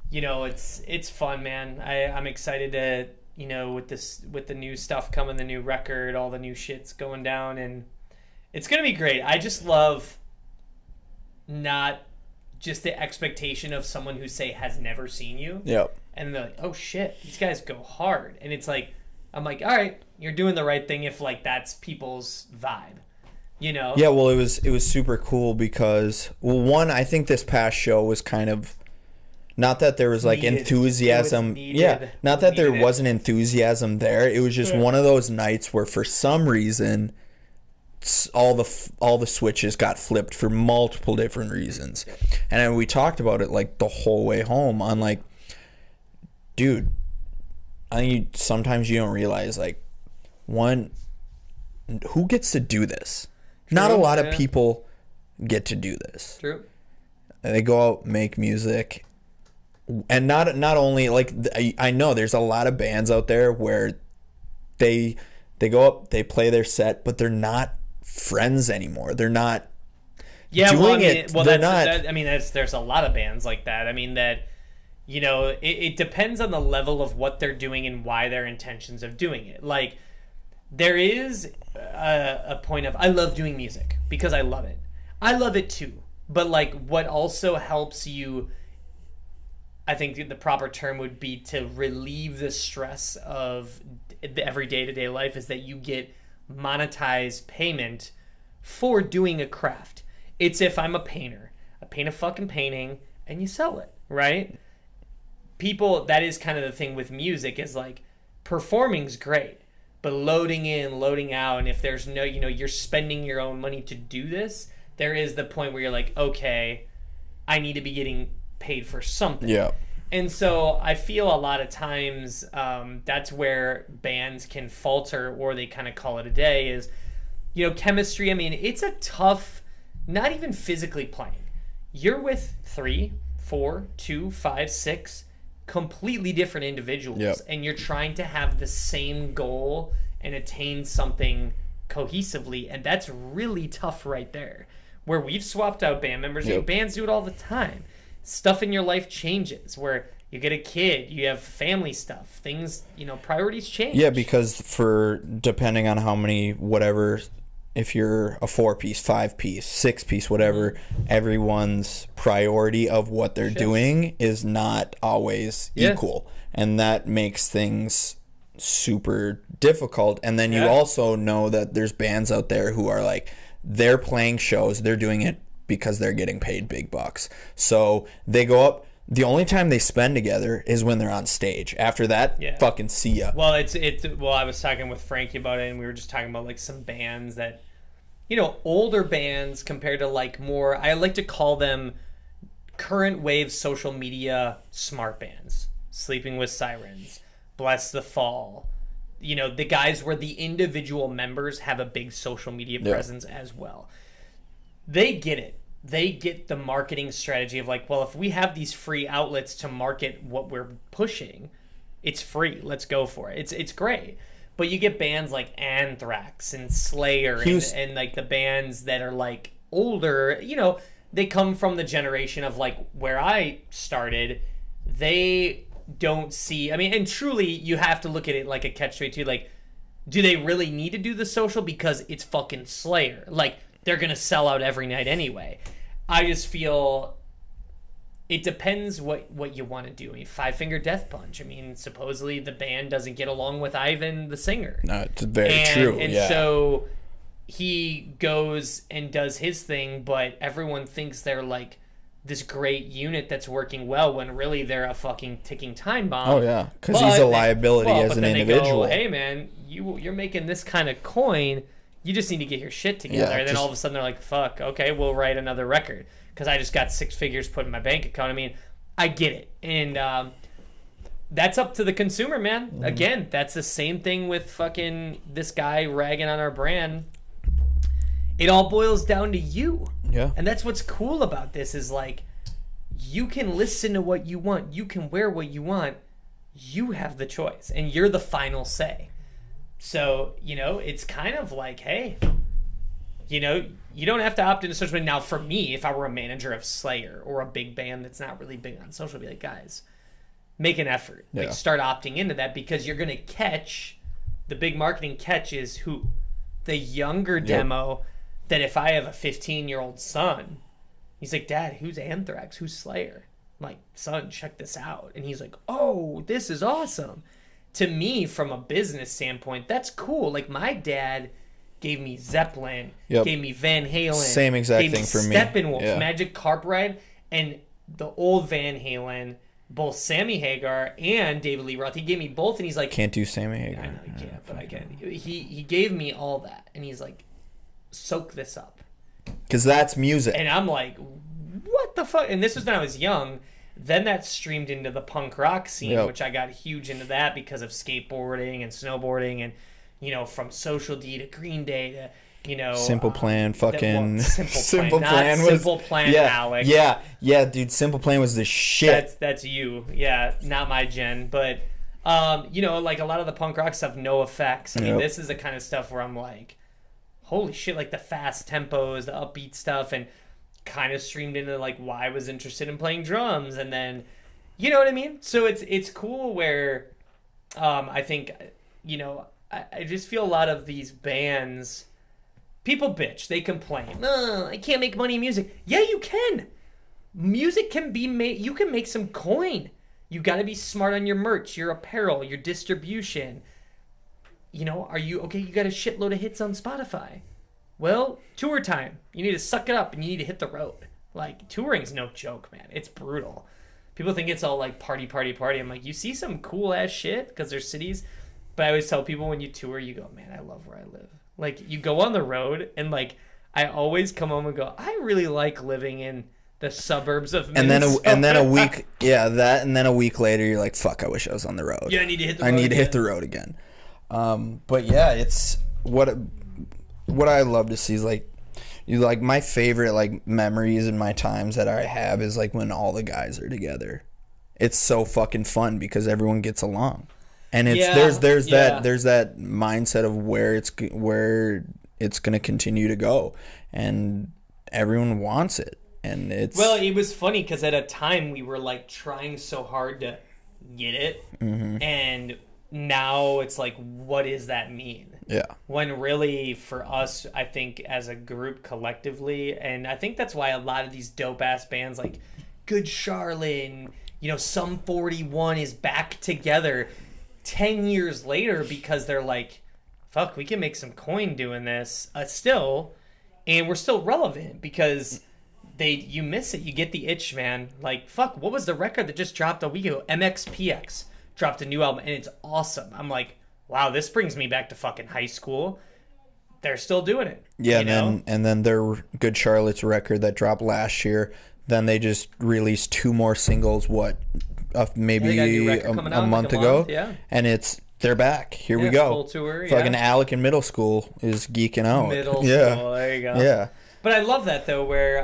you know, it's fun, man. I'm excited to, you know, with the new stuff coming, the new record, all the new shit's going down, and it's gonna be great. I just love not just the expectation of someone who has never seen you. Yep. And they're like, "Oh shit, these guys go hard," and it's like, I'm like, all right, you're doing the right thing if like that's people's vibe, you know? Yeah, well, it was super cool because, well, one, I think this past show was kind of, not that there was like enthusiasm. Not that there wasn't enthusiasm there. It was just one of those nights where for some reason all the switches got flipped for multiple different reasons. And then we talked about it like the whole way home on like, dude, I think sometimes you don't realize, like, one, who gets to do this? Not a lot of people get to do this. True. They go out, make music, and not only, like, I know there's a lot of bands out there where they go up, they play their set, but they're not friends anymore. They're not doing it. Well, there's a lot of bands like that. I mean, that, you know, it depends on the level of what they're doing and why their intentions of doing it. Like, there is a point of, I love doing music because I love it. I love it too. But, like, what also helps you, I think the proper term would be to relieve the stress of the every day-to-day life, is that you get monetized payment for doing a craft. It's if I'm a painter. I paint a fucking painting and you sell it, right? People, that is kind of the thing with music, is like, performing's great, but loading in, loading out, and if there's no, you know, you're spending your own money to do this, there is the point where you're like, okay, I need to be getting paid for something. Yeah. And so I feel a lot of times that's where bands can falter, or they kind of call it a day, is, you know, chemistry. I mean, it's a tough, not even physically playing. You're with 3, 4, 2, 5, 6 completely different individuals, and you're trying to have the same goal and attain something cohesively, and that's really tough right there. Where we've swapped out band members, bands do it all the time. Stuff in your life changes, where you get a kid, you have family stuff, things, you know, priorities change. Yeah, because depending on how many, whatever, if you're a 4-piece, 5-piece, 6-piece, whatever, everyone's priority of what they're doing is not always equal. And that makes things super difficult. And then you also know that there's bands out there who are like, they're playing shows, they're doing it because they're getting paid big bucks. So they go up. The only time they spend together is when they're on stage. After that, fucking see ya. Well, well, I was talking with Frankie about it, and we were just talking about like some bands that, you know, older bands compared to like more, I like to call them current wave social media smart bands. Sleeping with Sirens, Bless the Fall. You know, the guys where the individual members have a big social media presence as well. They get it. They get the marketing strategy of like, well, if we have these free outlets to market what we're pushing, it's free. Let's go for it. It's great. But you get bands like Anthrax and Slayer and like the bands that are like older, you know, they come from the generation of like where I started. They don't see. I mean, and truly, you have to look at it like a catch-22. Like, do they really need to do the social because it's fucking Slayer? Like, they're gonna sell out every night anyway. I just feel it depends what you want to do. I mean, Five Finger Death Punch. I mean, supposedly the band doesn't get along with Ivan, the singer. No, it's very true. And so he goes and does his thing, but everyone thinks they're like this great unit that's working well when really they're a fucking ticking time bomb. Oh yeah, because he's a liability as an individual. They go, hey man, you're making this kind of coin. You just need to get your shit together. Yeah, and then all of a sudden they're like, fuck, okay, we'll write another record because I just got 6 figures put in my bank account. I mean, I get it, and that's up to the consumer, man. Mm-hmm. Again, that's the same thing with fucking this guy ragging on our brand. It all boils down to you. Yeah. And that's what's cool about this is like you can listen to what you want. You can wear what you want. You have the choice. And you're the final say. So, it's kind of like, hey, you don't have to opt into social media. Now, for me, if I were a manager of Slayer or a big band that's not really big on social, I'd be like, guys, make an effort. Yeah. Like, start opting into that because you're going to catch, the big marketing catch is who? The younger demo that if I have a 15-year-old son, he's like, Dad, who's Anthrax? Who's Slayer? I'm like, son, check this out. And he's like, oh, this is awesome. To me, from a business standpoint, that's cool. Like, my dad gave me Zeppelin, gave me Van Halen. Same exact thing for me. Steppenwolf, Magic Carpet Ride, and the old Van Halen, both Sammy Hagar and David Lee Roth. He gave me both, and he's like... Can't do Sammy Hagar. I know you can't, but I can. He gave me all that, and he's like, soak this up. Because that's music. And I'm like, what the fuck? And this was when I was young. Then that streamed into the punk rock scene, which I got huge into that because of skateboarding and snowboarding and, from Social D to Green Day to, Simple Plan, fucking... Simple Plan was... Simple Plan, Alec. Yeah, dude, Simple Plan was the shit. That's you. Yeah, not my gen. But, like a lot of the punk rock stuff, no effects. I mean, this is the kind of stuff where I'm like, holy shit, like the fast tempos, the upbeat stuff, and kind of streamed into like why I was interested in playing drums, and then you know what I mean. So it's cool where I think I just feel a lot of these bands, people bitch, they complain, I can't make money in music. Yeah, you can. Music can be made. You can make some coin. You got to be smart on your merch, your apparel, your distribution. Are you okay? You got a shitload of hits on Spotify. Well, tour time. You need to suck it up and you need to hit the road. Like, touring's no joke, man. It's brutal. People think it's all like party. I'm like, you see some cool ass shit because there's cities. But I always tell people when you tour, you go, man, I love where I live. Like, you go on the road and like, I always come home and go, I really like living in the suburbs of Minnesota. And then a week, and then a week later, you're like, fuck, I wish I was on the road. Yeah, I need to hit the road hit the road again. But yeah, it's what I love to see is like my favorite like memories and my times that I have is like when all the guys are together. It's so fucking fun because everyone gets along, and it's there's that mindset of where it's gonna continue to go, and everyone wants it, and it's it was funny because at a time we were like trying so hard to get it, and now it's like, what does that mean? Yeah. When really, for us, I think as a group collectively, and I think that's why a lot of these dope-ass bands like Good Charlotte and, Sum 41 is back together 10 years later because they're like, fuck, we can make some coin doing this still, and we're still relevant because you miss it. You get the itch, man. Like, fuck, what was the record that just dropped a week ago? MXPX dropped a new album, and it's awesome. I'm like, wow, this brings me back to fucking high school. They're still doing it. Yeah, and then their Good Charlotte's record that dropped last year, then they just released 2 more singles, maybe a month ago. Yeah. And they're back. Here we go. Full tour, fucking Alec in middle school is geeking out. Middle school, there you go. Yeah. But I love that, though, where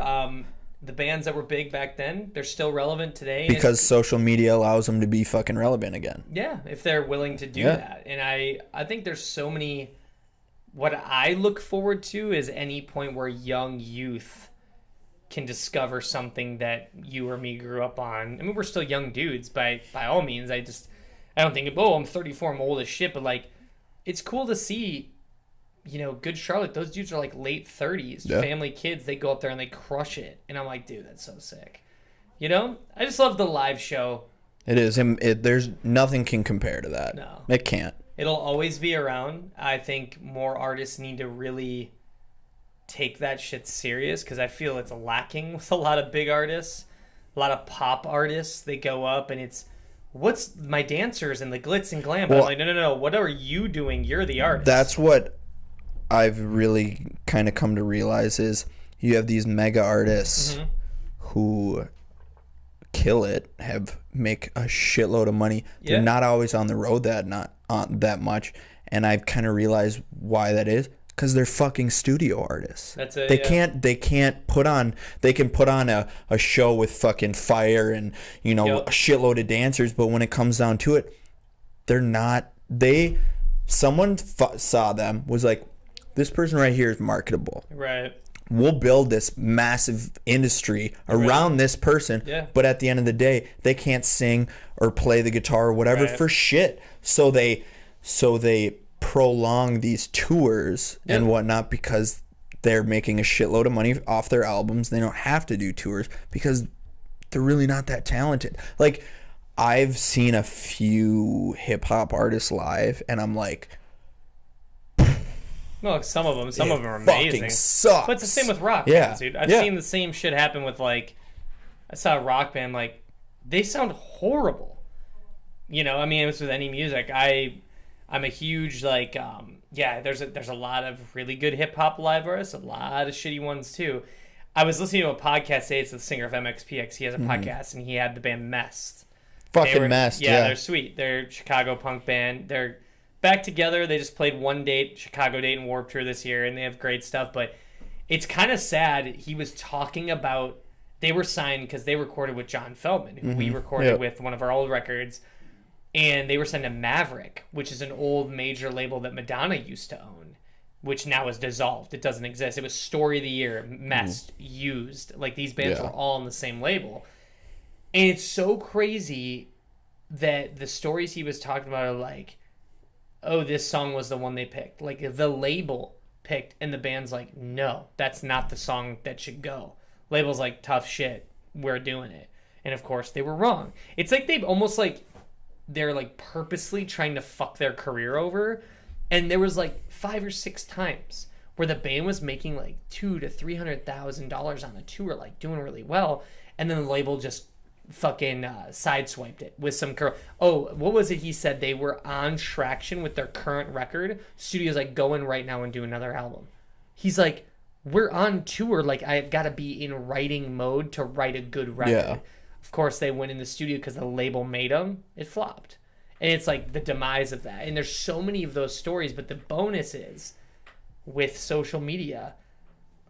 the bands that were big back then, they're still relevant today. Because social media allows them to be fucking relevant again. Yeah, if they're willing to do that. And I think there's so many... What I look forward to is any point where young youth can discover something that you or me grew up on. I mean, we're still young dudes by all means. I don't think, oh, I'm 34, I'm old as shit, but like, it's cool to see, you know, Good Charlotte. Those dudes are like late 30s, family, kids. They go up there and they crush it, and I'm like, dude, that's so sick. You know, I just love the live show. It is. There's nothing can compare to that. No, it can't. It'll always be around. I think more artists need to really take that shit serious, because I feel it's lacking with a lot of big artists, a lot of pop artists. They go up and it's, what's my dancers and the glitz and glam? But I'm like, no. What are you doing? You're the artist. That's what I've really kind of come to realize is you have these mega artists who kill it, make a shitload of money. They're not always on the road that much, and I've kind of realized why that is. Because they're fucking studio artists. That's it. They can't put on. They can put on a show with fucking fire and, you know, a shitload of dancers, but when it comes down to it, they're not. Someone saw them, was like, this person right here is marketable. Right. We'll build this massive industry around this person, but at the end of the day, they can't sing or play the guitar or whatever for shit. So they prolong these tours and whatnot because they're making a shitload of money off their albums. They don't have to do tours because they're really not that talented. Like, I've seen a few hip-hop artists live, and I'm like, well, some of them are amazing. Fucking sucks. But it's the same with rock bands, dude. I've seen the same shit happen with, like, I saw a rock band, like, they sound horrible. You know, I mean, it was with any music. I'm a huge, like, there's a lot of really good hip-hop live artists, a lot of shitty ones, too. I was listening to a podcast today. It's the singer of MXPX. He has a podcast, and he had the band Mest. Mest, yeah. They're sweet. They're a Chicago punk band. They're back together. They just played one Chicago date, and Warped Tour this year, and they have great stuff. But it's kind of sad. He was talking about, they were signed because they recorded with John Feldman, who we recorded with one of our old records. And they were signed to Maverick, which is an old major label that Madonna used to own, which now is dissolved. It doesn't exist. It was Story of the Year, Mest, Used. Like, these bands were all on the same label. And it's so crazy that the stories he was talking about are like, oh, this song was the one they picked. Like, the label picked, and the band's like, no, that's not the song that should go. Label's like, tough shit, we're doing it. And, of course, they were wrong. It's like they've almost, like, they're like purposely trying to fuck their career over. And there was like 5 or 6 times where the band was making like $200,000 to $300,000 on a tour, like doing really well, and then the label just fucking sideswiped it with some what was it he said? They were on traction with their current record. Studio's like, go in right now and do another album. He's like, we're on tour, like I've got to be in writing mode to write a good record. Of course, they went in the studio because the label made them. It flopped. And it's like the demise of that. And there's so many of those stories. But the bonus is, with social media,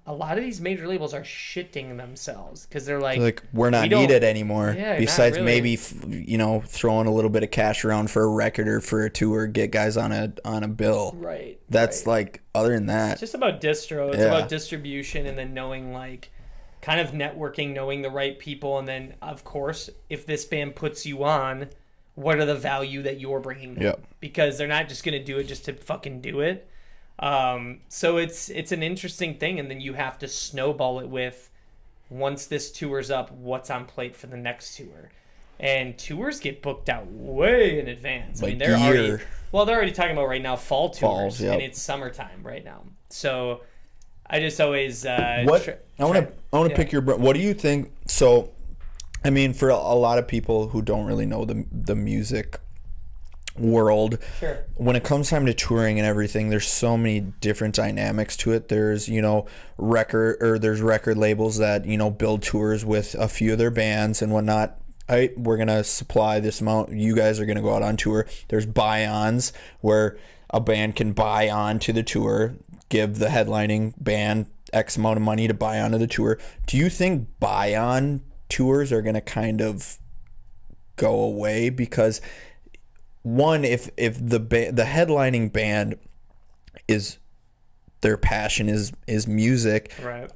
a lot of these major labels are shitting themselves. Because they're like, we're not needed anymore. Yeah, besides maybe, throwing a little bit of cash around for a record or for a tour, get guys on a bill. Right. That's like, other than that. It's just about distro. It's about distribution, and then knowing, like, kind of networking, knowing the right people, and then, of course, if this band puts you on, what are the value that you're bringing them? Because they're not just going to do it just to fucking do it. So it's an interesting thing, and then you have to snowball it with, once this tour's up, what's on plate for the next tour. And tours get booked out way in advance. Like, I mean, they're already talking about right now fall tours, and it's summertime right now. So I just always I want to pick your brain. What do you think? So, I mean, for a lot of people who don't really know the music world, when it comes time to touring and everything, there's so many different dynamics to it. There's record labels that build tours with a few of their bands and whatnot. We're gonna supply this amount. You guys are gonna go out on tour. There's buy-ons where a band can buy on to the tour, give the headlining band X amount of money to buy onto the tour. Do you think buy-on tours are going to kind of go away? Because, one, if the headlining band is, their passion is music, right?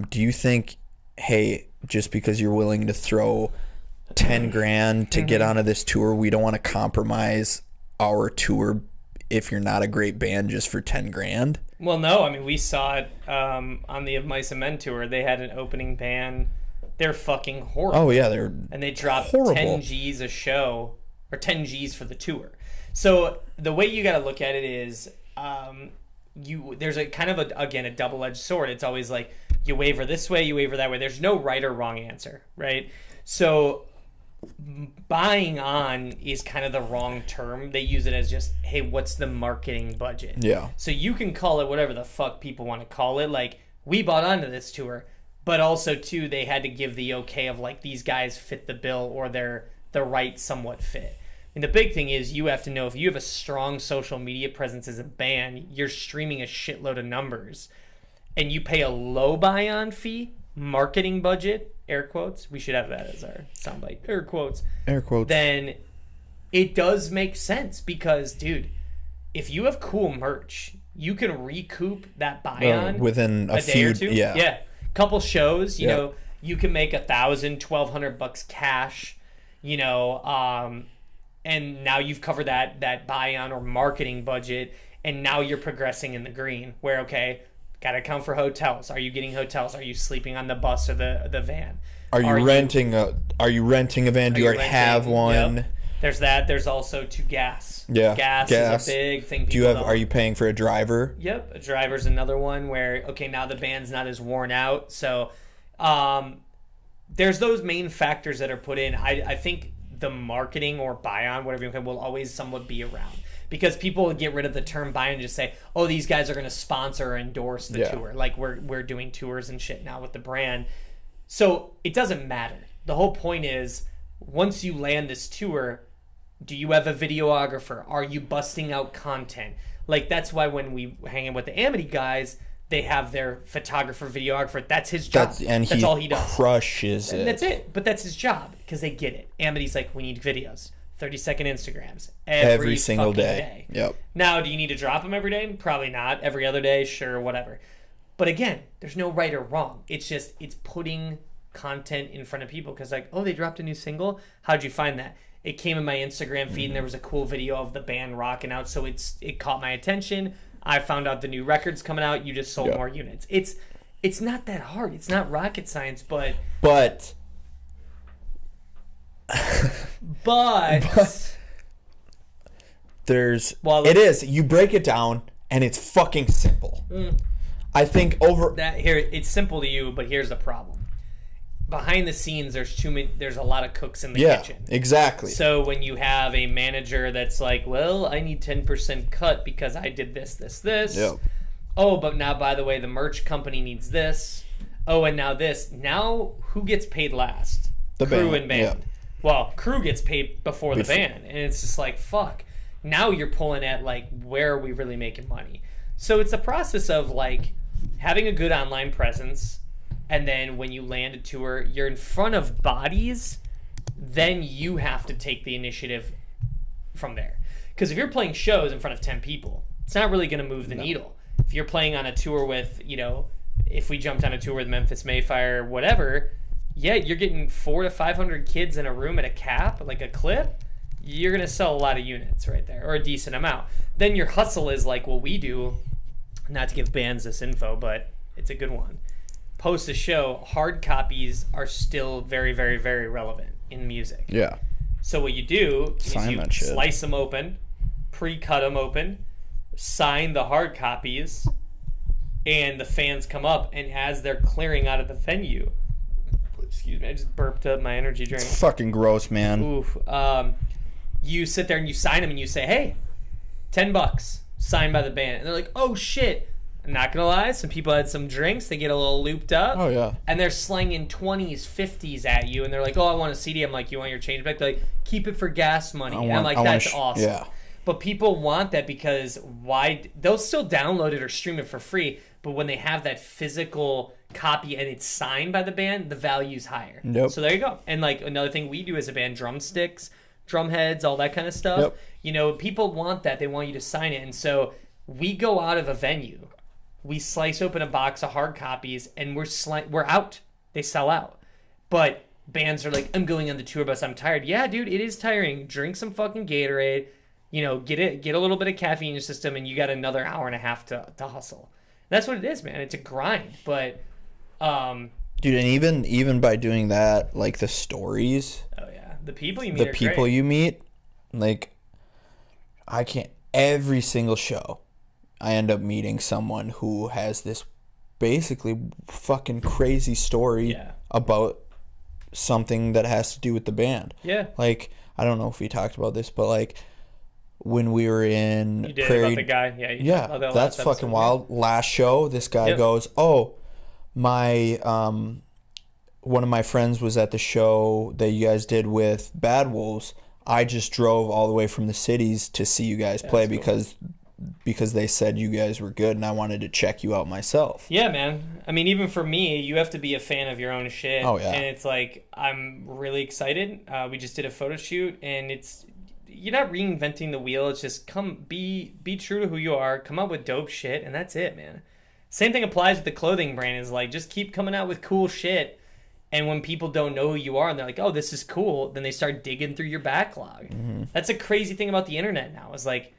Do you think hey, just because you're willing to throw 10 grand to get onto this tour, we don't want to compromise our tour if you're not a great band just for 10 grand. Well, no, I mean, we saw it on the Of Mice and Men tour. They had an opening band. They're fucking horrible. Oh, yeah, they're and they dropped horrible. 10 G's a show, or 10 G's for the tour. So the way you got to look at it is, there's a kind of a double-edged sword. It's always like you waver this way, you waver that way. There's no right or wrong answer, right? So buying on is kind of the wrong term. They use it as just, hey, what's the marketing budget? Yeah. So you can call it whatever the fuck people want to call it. Like, we bought onto this tour, but also too, they had to give the okay of like, these guys fit the bill, or they're the right somewhat fit. And the big thing is, you have to know, if you have a strong social media presence as a band, you're streaming a shitload of numbers, and you pay a low buy-on fee, marketing budget, air quotes, we should have that as our soundbite, air quotes, then it does make sense. Because, dude, if you have cool merch, you can recoup that buy-on within a day few, or two. Yeah. Couple shows, you know, you can make $1,000-$1,200 cash, you know, and now you've covered that buy-on or marketing budget, and now you're progressing in the green, where, okay, got to account for hotels. Are you getting hotels? Are you sleeping on the bus or the van? Are you renting a van? Do you already have one? Yep. There's that. There's also gas. Yeah. Gas is a big thing. Are you paying for a driver? Yep. A driver's another one where, okay, now the band's not as worn out. So there's those main factors that are put in. I think the marketing or buy-on, whatever you call it, will always somewhat be around. Because people get rid of the term buy-on and just say, oh, these guys are going to sponsor or endorse the tour. Like, we're doing tours and shit now with the brand. So it doesn't matter. The whole point is, once you land this tour, do you have a videographer? Are you busting out content? Like, that's why when we hang in with the Amity guys, they have their photographer, videographer. That's his job. That's all he does. Crushes it. That's it. But that's his job, because they get it. Amity's like, we need videos. 30-second Instagrams every single day. Yep. Now, do you need to drop them every day? Probably not. Every other day, sure, whatever. But again, there's no right or wrong. It's just, it's putting content in front of people, because like, oh, they dropped a new single. How'd you find that? It came in my Instagram feed, and there was a cool video of the band rocking out, so it caught my attention. I found out the new record's coming out. You just sold more units. It's not that hard. It's not rocket science, but there's it is. You break it down, and it's fucking simple. I think it's simple to you, but here's the problem. Behind the scenes, there's a lot of cooks in the kitchen. Exactly. So when you have a manager that's like, well, I need 10% cut because I did this. Yep. Oh, but now, by the way, the merch company needs this. Oh, and now this. Now, who gets paid last? The crew band. and band. Yep. Well, crew gets paid before the band. And it's just like, fuck. Now you're pulling at, like, where are we really making money? So it's a process of, like, having a good online presence. And then when you land a tour, you're in front of bodies, then you have to take the initiative from there. Because if you're playing shows in front of 10 people, it's not really going to move the needle. If you're playing on a tour with, you know, if we jumped on a tour with Memphis Mayfire or whatever, yeah, you're getting 400 to 500 kids in a room at a cap, like a clip, you're going to sell a lot of units right there, or a decent amount. Then your hustle is like what we do, not to give bands this info, but it's a good one. Post a show, hard copies are still very, very, very relevant in music. Yeah. So what you do is you that shit. Slice them open, pre-cut them open, sign the hard copies, and the fans come up, and as they're clearing out of the venue, excuse me, I just burped up my energy drink. It's fucking gross, man. Oof. You sit there and you sign them, and you say, hey, $10, signed by the band. And they're like, oh, shit. I'm not gonna lie, some people had some drinks, they get a little looped up. Oh, yeah. And they're slanging 20s, 50s at you, and they're like, oh, I want a CD. I'm like, you want your change back? They're like, keep it for gas money. And I'm like, that's awesome. Yeah. But people want that because they'll still download it or stream it for free, but when they have that physical copy and it's signed by the band, the value's higher. Nope. So there you go. And like another thing we do as a band, drumsticks, drum heads, all that kind of stuff. Yep. You know, people want that. They want you to sign it. And so we go out of a venue. We slice open a box of hard copies, and we're out. they sell out. But bands are like, I'm going on the tour bus, I'm tired. Yeah, dude, it is tiring. Drink some fucking Gatorade, get a little bit of caffeine in your system, and you got another hour and a half to hustle. That's what it is, man. It's a grind. But dude, and even by doing that, like the stories, oh yeah, the people you meet are people great. you meet, like I can't, every single show I end up meeting someone who has this basically fucking crazy story about something that has to do with the band. Yeah. Like, I don't know if we talked about this, but like when we were in You did Prairie, about the guy. Yeah. That's fucking episode, wild. Last show, this guy goes, "Oh, my one of my friends was at the show that you guys did with Bad Wolves. I just drove all the way from the cities to see you guys play because they said you guys were good and I wanted to check you out myself." Yeah, man. I mean, even for me, you have to be a fan of your own shit. Oh, yeah. And it's like, I'm really excited. We just did a photo shoot, and you're not reinventing the wheel. It's just be true to who you are, come up with dope shit, and that's it, man. Same thing applies with the clothing brand. Is like, just keep coming out with cool shit. And when people don't know who you are and they're like, oh, this is cool, then they start digging through your backlog. Mm-hmm. That's a crazy thing about the internet now. Is like,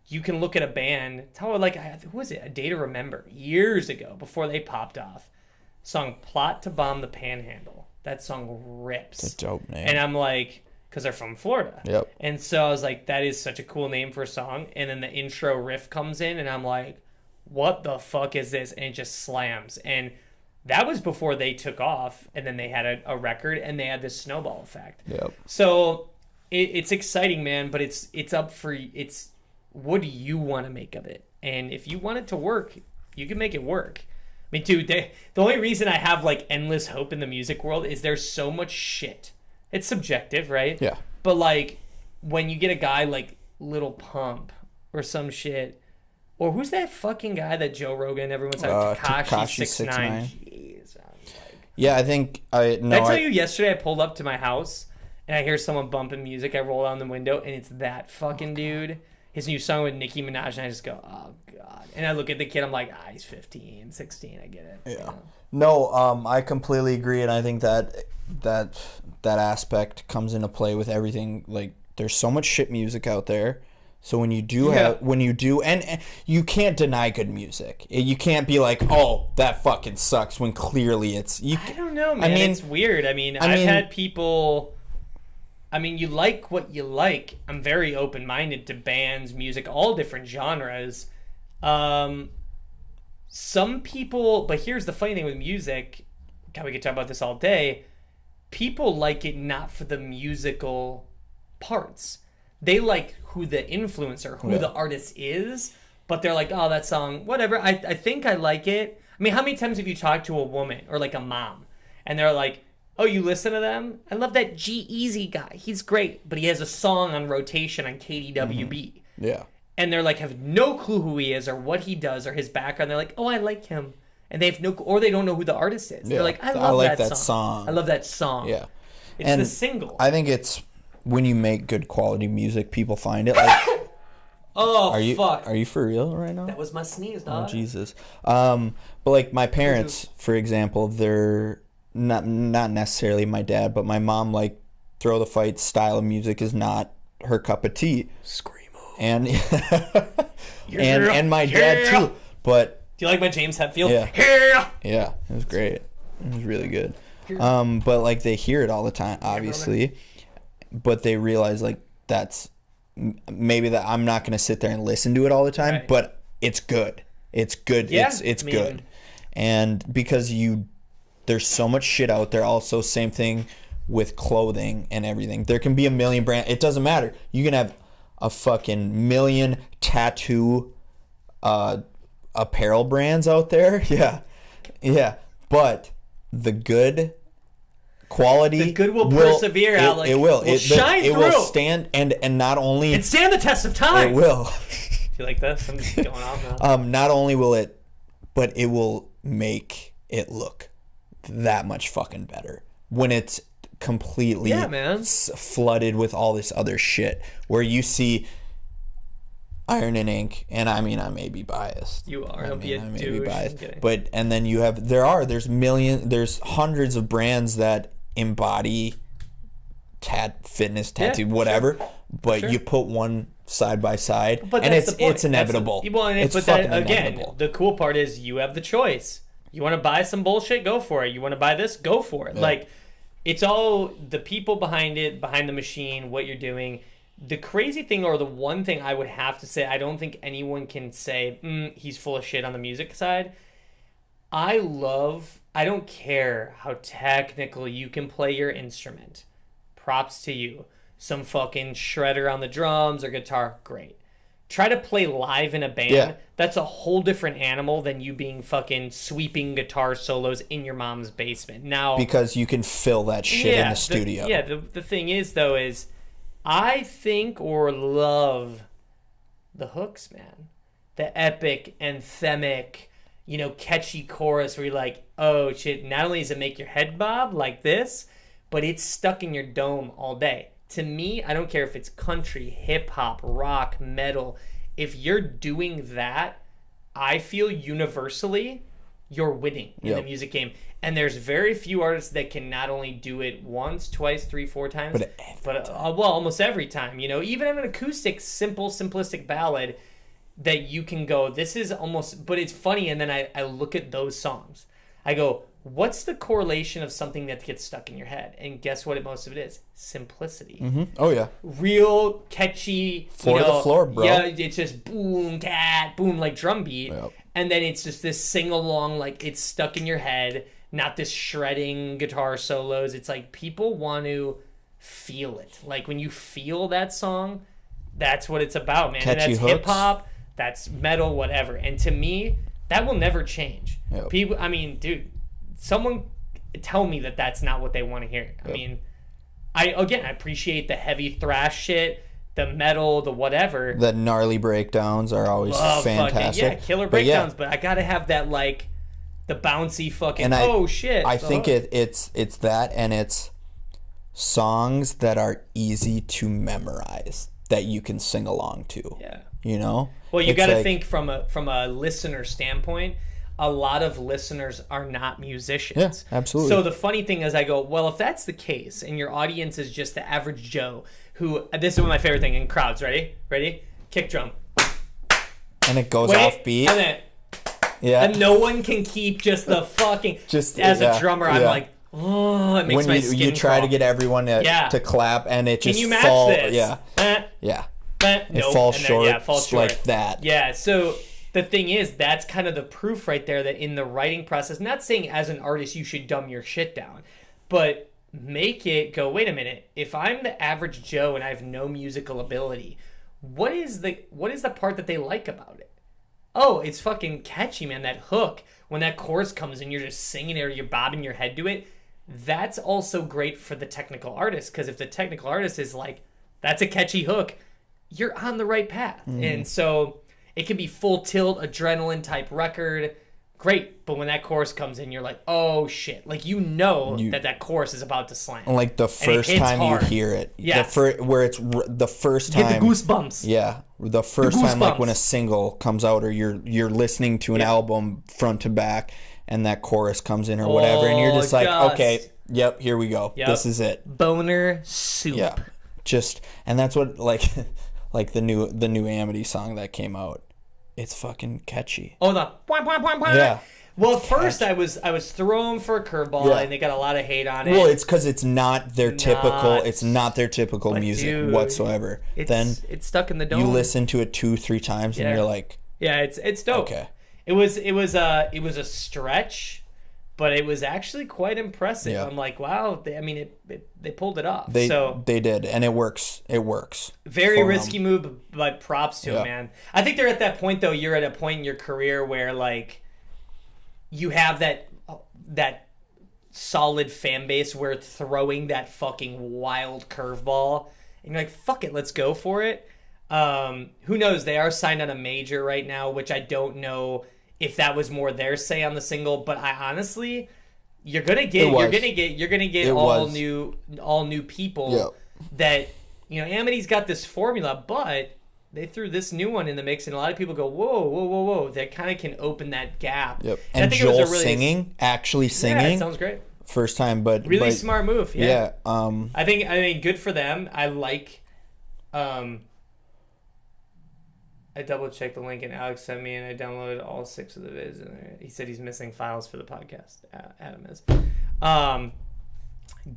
you can look at a band. It's how, like, who was it? A Day to Remember, years ago, before they popped off. Song Plot to Bomb the Panhandle. That song rips. It's a dope name. And I'm like, because they're from Florida. Yep. And so I was like, that is such a cool name for a song. And then the intro riff comes in, and I'm like, what the fuck is this? And it just slams. And that was before they took off, and then they had a record, and they had this snowball effect. Yep. So it's exciting, man, but it's up for it's. What do you want to make of it? And if you want it to work, you can make it work. I mean, dude, the only reason I have like endless hope in the music world is there's so much shit. It's subjective, right? Yeah. But like when you get a guy like Little Pump or some shit, or who's that fucking guy that Joe Rogan everyone's like Tekashi 6ix9ine. Jeez, yeah, I think Did I tell you yesterday I pulled up to my house and I hear someone bumping music. I roll down the window and it's that fucking dude. His new song with Nicki Minaj, and I just go, oh, God. And I look at the kid, I'm like, he's 15, 16, I get it. Yeah. You know? No, I completely agree, and I think that aspect comes into play with everything. Like, there's so much shit music out there. So when you do and you can't deny good music. You can't be like, oh, that fucking sucks, when clearly it's... I don't know, man. It's weird. I've had people... you like what you like. I'm very open-minded to bands, music, all different genres. Some people... But here's the funny thing with music. God, we could talk about this all day. People like it not for the musical parts. They like who the influencer, who the artist is. But they're like, oh, that song, whatever. I think I like it. I mean, how many times have you talked to a woman or like a mom? And they're like... Oh, you listen to them? I love that G-Eazy guy. He's great, but he has a song on rotation on KDWB. Mm-hmm. Yeah. And they're like, have no clue who he is or what he does or his background. They're like, oh, I like him. And they have or they don't know who the artist is. Yeah. They're like, I love that song. I love that song. Yeah. It's the single. I think it's when you make good quality music, people find it. Like, fuck. Are you for real right now? That was my sneeze, dog. Oh, Jesus. But like my parents, for example, they're... Not necessarily my dad, but my mom, like, Throw the Fight style of music is not her cup of tea. Screamo. And and my dad too. But do you like my James Hetfield? Yeah, it was great. It was really good. But like they hear it all the time, obviously. But they realize like that's maybe that I'm not gonna sit there and listen to it all the time, right. But it's good. It's good. Yeah, it's good. And because there's so much shit out there. Also, same thing with clothing and everything. There can be a million brands. It doesn't matter. You can have a fucking million tattoo apparel brands out there. Yeah. But the good quality... The good will persevere, Alec. It will. It shine through. It will stand, and not only... And stand the test of time. It will. Do you like this? I'm just going off now. Not only will it... But it will make it look... that much fucking better when it's completely flooded with all this other shit where you see Iron and Ink, and I mean I may be biased. You are. I Don't be a mean, I may douche. be biased. I'm kidding. But and then you have there's hundreds of brands that embody fitness, tattoo, whatever. Sure. But you put one side by side, and it's inevitable. It's fucking inevitable. The cool part is you have the choice. You want to buy some bullshit, go for it. You want to buy this, go for it. Yeah. Like, it's all the people behind it, behind the machine, what you're doing. The crazy thing, or the one thing I would have to say, I don't think anyone can say, he's full of shit on the music side. I don't care how technical you can play your instrument. Props to you. Some fucking shredder on the drums or guitar, great. Try to play live in a band. Yeah. That's a whole different animal than you being fucking sweeping guitar solos in your mom's basement. Now, because you can fill that shit in the studio. The thing is, though, is I think or love the hooks, man. The epic, anthemic, catchy chorus where you're like, oh shit, not only does it make your head bob like this, but it's stuck in your dome all day. To me, I don't care if it's country, hip-hop, rock, metal. If you're doing that, I feel universally you're winning in the music game. And there's very few artists that can not only do it once, twice, 3, 4 times, but almost every time. Even an acoustic, simple, simplistic ballad that you can go, this is almost... But it's funny, and then I look at those songs. I go... What's the correlation of something that gets stuck in your head? And guess what most of it is? Simplicity. Mm-hmm. Oh, yeah. Real catchy. For the floor, bro. Yeah, it's just boom, cat, boom, like drum beat. Yep. And then it's just this sing-along, like it's stuck in your head, not this shredding guitar solos. It's like people want to feel it. Like when you feel that song, that's what it's about, man. Catchy and that's hooks. hip-hop, that's metal, whatever. And to me, that will never change. Yep. People, I mean, dude... Someone tell me that that's not what they want to hear. I mean, I appreciate the heavy thrash shit, the metal, the whatever. The gnarly breakdowns are always fantastic. Killer breakdowns, but I gotta have that, like, the bouncy fucking, shit. I think it's that, and it's songs that are easy to memorize, that you can sing along to. Yeah. Well, you gotta think from a listener standpoint. A lot of listeners are not musicians. Yeah, absolutely. So the funny thing is I go, well, if that's the case and your audience is just the average Joe who, this is one of my favorite things in crowds, ready? Kick drum. And it goes off beat. And then, and no one can keep just the fucking, a drummer, I'm like, oh, it makes my skin you try crawl. to get everyone to clap and it just falls. Can you match this? Yeah. It falls short like that. Yeah, so... The thing is, that's kind of the proof right there that in the writing process, not saying as an artist you should dumb your shit down, but make it go, wait a minute, if I'm the average Joe and I have no musical ability, what is the part that they like about it? Oh, it's fucking catchy, man, that hook. When that chorus comes and you're just singing it or you're bobbing your head to it, that's also great for the technical artist, because if the technical artist is like, that's a catchy hook, you're on the right path. And so... It can be full tilt, adrenaline type record. Great. But when that chorus comes in, you're like, oh shit. Like, that chorus is about to slam. Like the first time you hear it. Yeah. Where it's the first time. Get the goosebumps. Yeah. The first time, like when a single comes out or you're listening to an album front to back and that chorus comes in or whatever. And you're just like, okay, yep, here we go. Yep. This is it. Boner soup. Yeah. And that's what, like the new Amity song that came out. It's fucking catchy. Oh, the point. Yeah. Well, at first I was throwing for a curveball, and they got a lot of hate on it. Well, it's because it's not their typical music whatsoever. It's stuck in the dome. You listen to it 2-3 times, and you're like, yeah, it's dope. Okay. It was a stretch, but it was actually quite impressive. Yeah. I'm like, wow. They pulled it off. They did, and it works. Very risky move, but props to it, man. I think they're at that point, though. You're at a point in your career where, like, you have that solid fan base where throwing that fucking wild curveball, and you're like, fuck it, let's go for it. Who knows? They are signed on a major right now, which I don't know if that was more their say on the single, but I honestly, you're gonna get all new people that, Amity's got this formula, but they threw this new one in the mix, and a lot of people go, whoa. That kind of can open that gap. Yep. And I think Joel it was a really, actually singing. Yeah, it sounds great. First time, but really smart move. Yeah. I think good for them. I like. I double checked the link and Alex sent me, and I downloaded all 6 of the vids. And he said he's missing files for the podcast. Adam is.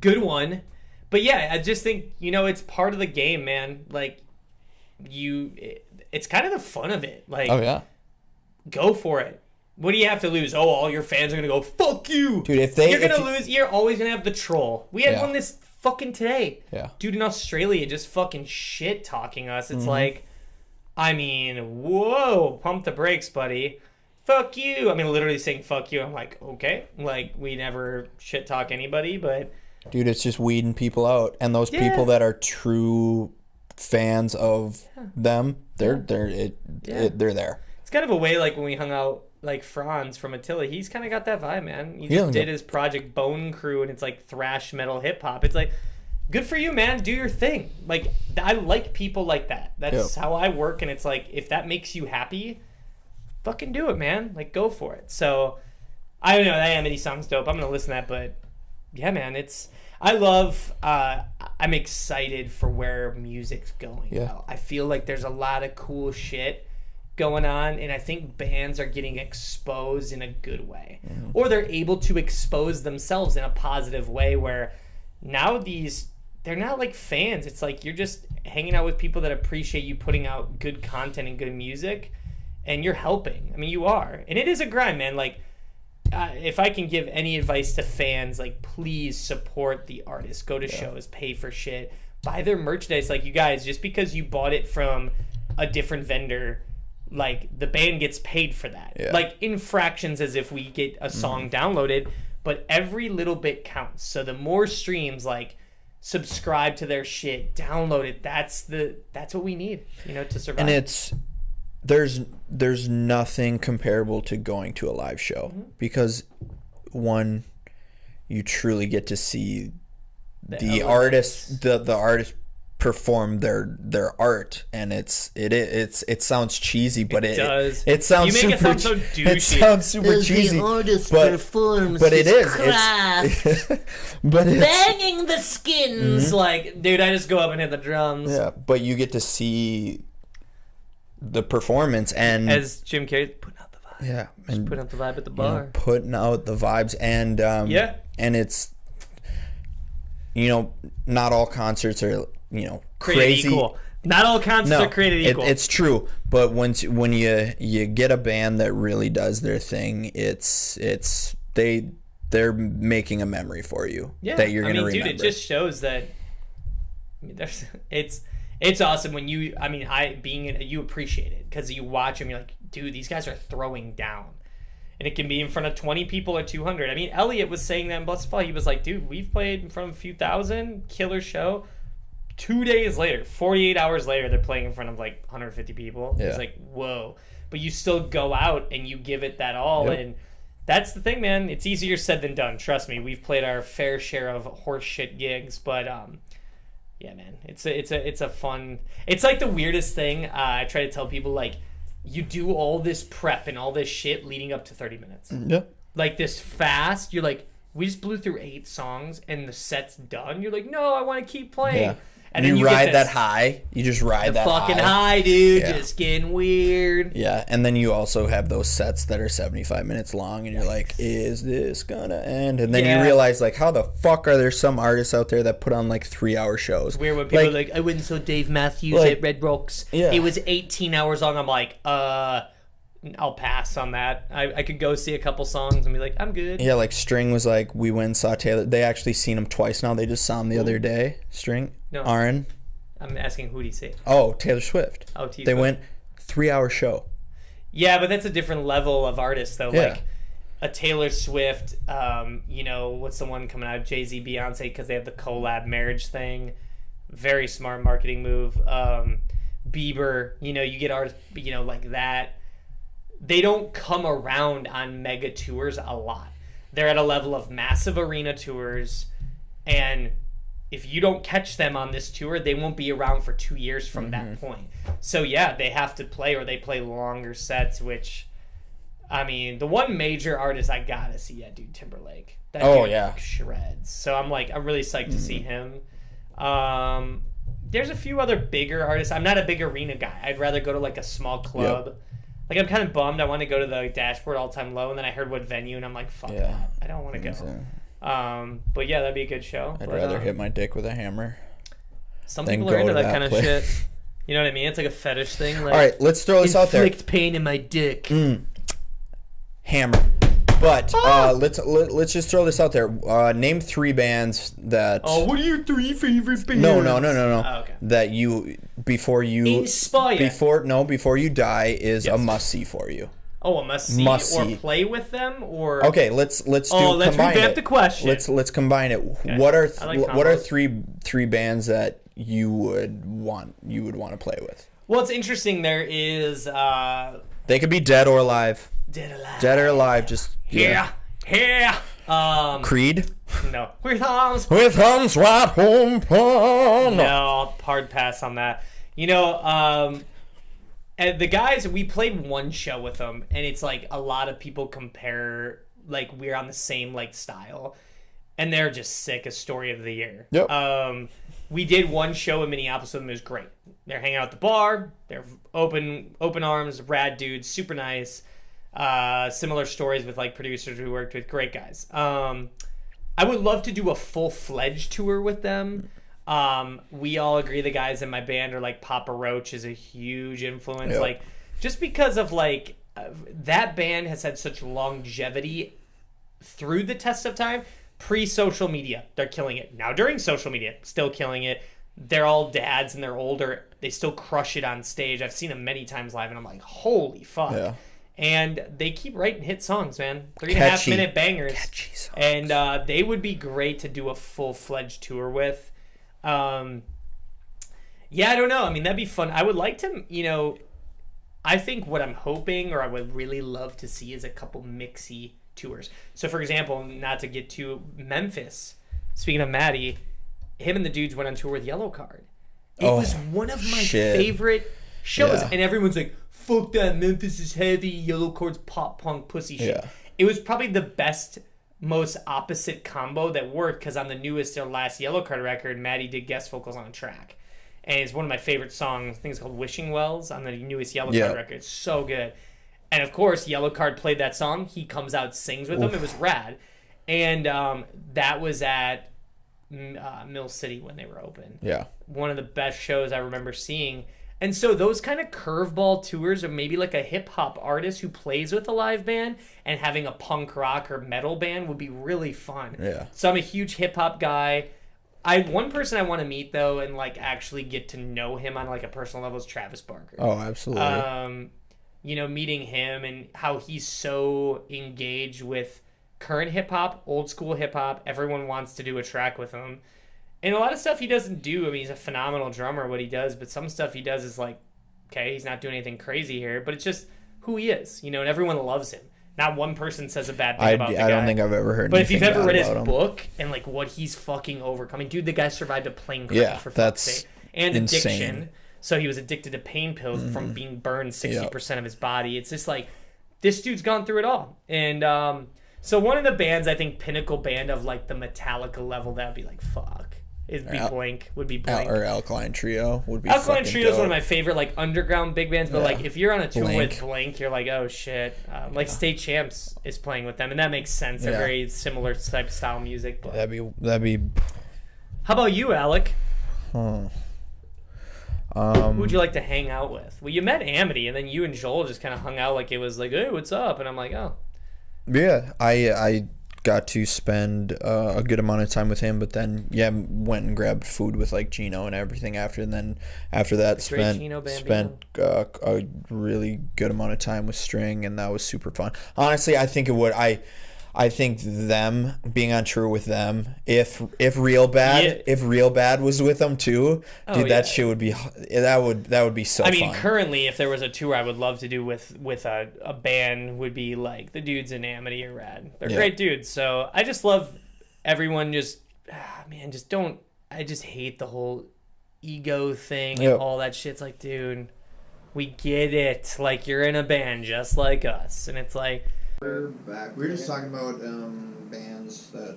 Good one, but yeah, I just think it's part of the game, man. Like it's kind of the fun of it. Like, oh yeah, go for it. What do you have to lose? Oh, all your fans are gonna go, fuck you, dude. You're gonna lose. You're always gonna have the troll. We had one this fucking today. Yeah, dude in Australia just fucking shit talking us. It's like, I mean, whoa, pump the brakes, buddy. Fuck you. I mean, literally saying fuck you. I'm like, okay. Like, we never shit talk anybody, but dude, it's just weeding people out, and those people that are true fans of them, they're there. It's kind of a way, like when we hung out, like Franz from Attila, he's kind of got that vibe, man. He just did his project Bone Crew, and it's like thrash metal hip hop. It's like, good for you, man. Do your thing. Like, I like people like that. That's how I work, and it's like, if that makes you happy, fucking do it, man. Like, go for it. So, I don't know. That Amity song's dope. I'm gonna listen to that, but yeah, man, I'm excited for where music's going. Yeah. I feel like there's a lot of cool shit going on, and I think bands are getting exposed in a good way. Or they're able to expose themselves in a positive way, where now they're not like fans. It's like you're just hanging out with people that appreciate you putting out good content and good music, and you're helping. I mean, you are. And it is a grind, man. Like, if I can give any advice to fans, like, please support the artists. Go to shows, pay for shit, buy their merchandise. Like, you guys, just because you bought it from a different vendor, like, the band gets paid for that. Like, in fractions, as if we get a song downloaded, but every little bit counts. So the more streams, like, subscribe to their shit, download it. That's what we need, to survive. And there's nothing comparable to going to a live show, because one, you truly get to see the artist, the artist perform their art, and it sounds cheesy, but it does. It sounds you make super, it sound so douchey. It sounds super cheesy. The artist performs but it is. Craft, But it's banging the skins. Like, dude, I just go up and hit the drums. Yeah, but you get to see the performance, and as Jim Carrey, putting out the vibe. Yeah, and putting out the vibe at the bar. Putting out the vibes, and and it's not all concerts are crazy. Equal. Not all concerts are created equal. It's true, but when you get a band that really does their thing, they're making a memory for you that you're gonna remember. Dude, it just shows that. It's awesome when you. I mean, you appreciate it because you watch them. You're like, dude, these guys are throwing down, and it can be in front of 20 people or 200. I mean, Elliot was saying that in Blessfall. He was like, dude, we've played in front of a few thousand, killer show. 2 days later, 48 hours later, they're playing in front of like 150 people. Yeah. It's like, whoa. But you still go out and you give it that all. Yep. And that's the thing, man. It's easier said than done. Trust me. We've played our fair share of horseshit gigs. But, yeah, man. It's a fun... It's like the weirdest thing. I try to tell people, like, you do all this prep and all this shit leading up to 30 minutes. Yeah. Like, this fast. You're like, we just blew through 8 songs and the set's done. You're like, no, I want to keep playing. Yeah. And then you ride that high. You just ride that fucking high, dude. Yeah. Just getting weird. Yeah, and then you also have those sets that are 75 minutes long, and you're like, is this gonna end? And then you realize, like, how the fuck are there some artists out there that put on, like, 3-hour shows? It's weird when people are like, I went and saw Dave Matthews at Red Rocks. Yeah. It was 18 hours long. I'm like, I'll pass on that. I could go see a couple songs and be like, I'm good. Yeah, like String was like, we went and saw Taylor. They actually seen him twice now. They just saw him the other day. String? No. Aaron? I'm asking who did he see? Oh, Taylor Swift. Oh, T. They went 3-hour show. Yeah, but that's a different level of artist, though. Yeah. Like a Taylor Swift, what's the one coming out? Jay-Z, Beyonce, because they have the collab marriage thing. Very smart marketing move. Bieber, you get artists, like that. They don't come around on mega tours a lot. They're at a level of massive arena tours, and if you don't catch them on this tour, they won't be around for 2 years from that point. So yeah, they have to play, or they play longer sets, which, I mean, the one major artist I gotta see, that dude Timberlake. That dude like, shreds. So I'm really psyched to see him. There's a few other bigger artists. I'm not a big arena guy. I'd rather go to like a small club. Yep. Like, I'm kind of bummed. I want to go to the Dashboard All Time Low, and then I heard what venue, and I'm like, fuck that. I don't want to go. But yeah, that'd be a good show. I'd rather hit my dick with a hammer. Some people are into that kind of shit. You know what I mean? It's like a fetish thing. Like, all right, let's throw this out there. Inflict pain in my dick. Hammer. But let's just throw this out there. Name 3 bands that. Oh, what are your 3 favorite bands? No. Oh, okay. That you before you inspire before you die is a must see for you. Oh, a must see or play with them or. Okay, let's let's revamp the question. Let's combine it. Okay. What are three bands that you would want to play with? Well, it's interesting. There is. They could be dead or alive. Dead or alive, just here. Creed? No. With arms right home. No, hard pass on that. You know, and the guys, we played one show with them, and it's like a lot of people compare, like, we're on the same like style, and they're just sick as Story of the Year. Yep. We did one show in Minneapolis with them. It was great. They're hanging out at the bar. They're open arms, rad dudes, super nice. Similar stories with like producers we worked with, great guys. I would love to do a full-fledged tour with them. We all agree the guys in my band are like Papa Roach is a huge influence. Like, just because of like that band has had such longevity through the test of time. Pre-social media, they're killing it. Now during social media, still killing it. They're all dads and they're older. They still crush it on stage. I've seen them many times live, and I'm like, holy fuck. Yeah. And they keep writing hit songs, man. 3.5 minute bangers. Catchy songs. And they would be great to do a full-fledged tour with. Yeah, I don't know. I mean, that'd be fun. I would like to, you know, I think what I'm hoping, or I would really love to see, is a couple mixy tours. So, for example, not to get to Memphis, speaking of Maddie, him and the dudes went on tour with Yellow Card. It was one of my favorite shows. And everyone's like, fuck that, Memphis is heavy, Yellow Card's pop punk pussy shit. It was probably the best, most opposite combo that worked, because on the newest or last Yellow Card record, Maddie did guest vocals on a track. And it's one of my favorite songs. I think it's called Wishing Wells on the newest Yellow Card record. It's so good. And of course, Yellow Card played that song. He comes out, sings with them. It was rad. And that was at Mill City when they were open. Yeah. One of the best shows I remember seeing. And so those kind of curveball tours, or maybe like a hip-hop artist who plays with a live band and having a punk rock or metal band would be really fun. Yeah. So I'm a huge hip-hop guy. One person I want to meet, though, and like actually get to know him on like a personal level is Travis Barker. Oh, absolutely. You know, meeting him and how he's so engaged with current hip-hop, old school hip-hop. Everyone wants to do a track with him. And a lot of stuff he doesn't do. I mean, he's a phenomenal drummer, what he does, but some stuff he does is like, okay, he's not doing anything crazy here, but it's just who he is, you know, and everyone loves him. Not one person says a bad thing about the guy. I don't think I've ever heard But if you've ever read his him. book and like what he's fucking overcoming, dude, the guy survived a plane crash for fuck's sake. And insane. Addiction. So he was addicted to pain pills from being burned 60% of his body. It's just like, this dude's gone through it all. And so one of the bands, I think, pinnacle band of like the Metallica level, that would be like, fuck. It'd be Blink. Would be Blink. Or Alkaline Trio would be Alkaline Trio is one of my favorite like underground big bands. But like if you're on a tour with Blink, you're like, oh shit. Like State Champs is playing with them, and that makes sense. They're very similar type style music. But. That'd be. How about you, Alec? Huh. Who would you like to hang out with? Well, you met Amity, and then you and Joel just kind of hung out like it was like, hey, what's up? And I'm like, oh. Yeah, I got to spend a good amount of time with him, but then went and grabbed food with like Gino and everything after, and then after that spent a really good amount of time with String, and that was super fun. Honestly, I think I think them being on tour with them, if Real Bad was with them too, dude, that shit would be that would be so. I mean, fun. Currently, if there was a tour I would love to do with a band, would be like the dudes in Amity or Rad. They're great dudes. So I just love everyone. Just man, just don't. I just hate the whole ego thing Yep. and all that shit. It's like, dude, we get it. Like, you're in a band just like us. And it's like... We're back. We were just talking about bands that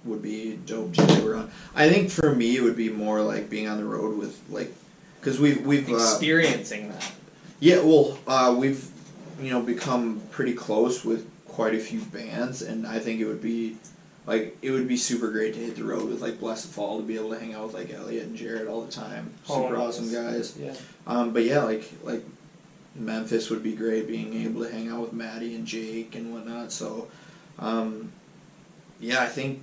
would be dope to tour on. I think for me, it would be more like being on the road with, like... Because we've experiencing that. Yeah, well, we've, become pretty close with quite a few bands, and I think it would be super great to hit the road with, like, Blessed Fall, to be able to hang out with, like, Elliot and Jared all the time. Super awesome guys. Yeah. But yeah, like Memphis would be great, being able to hang out with Maddie and Jake and whatnot. So, yeah, I think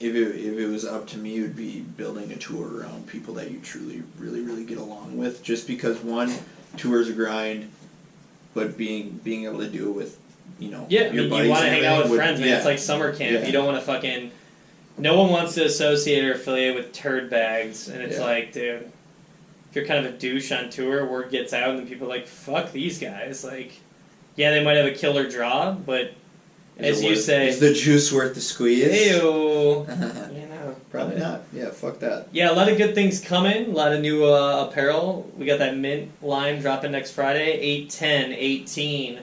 if it was up to me, it would be building a tour around people that you truly, really, really get along with. Just because, one, tour's a grind, but being able to do it with, Yeah, your you buddies want to and hang out with everything friends, man. yeah. It's like summer camp. Yeah. You don't want to fucking... No one wants to associate or affiliate with turd bags, and it's like, dude, if you're kind of a douche on tour, word gets out, and then people are like, fuck these guys. Like, yeah, they might have a killer draw, but as you say... Is the juice worth the squeeze? Ew. Probably not. Yeah, fuck that. Yeah, a lot of good things coming. A lot of new apparel. We got that mint line dropping next Friday, 8/10/18.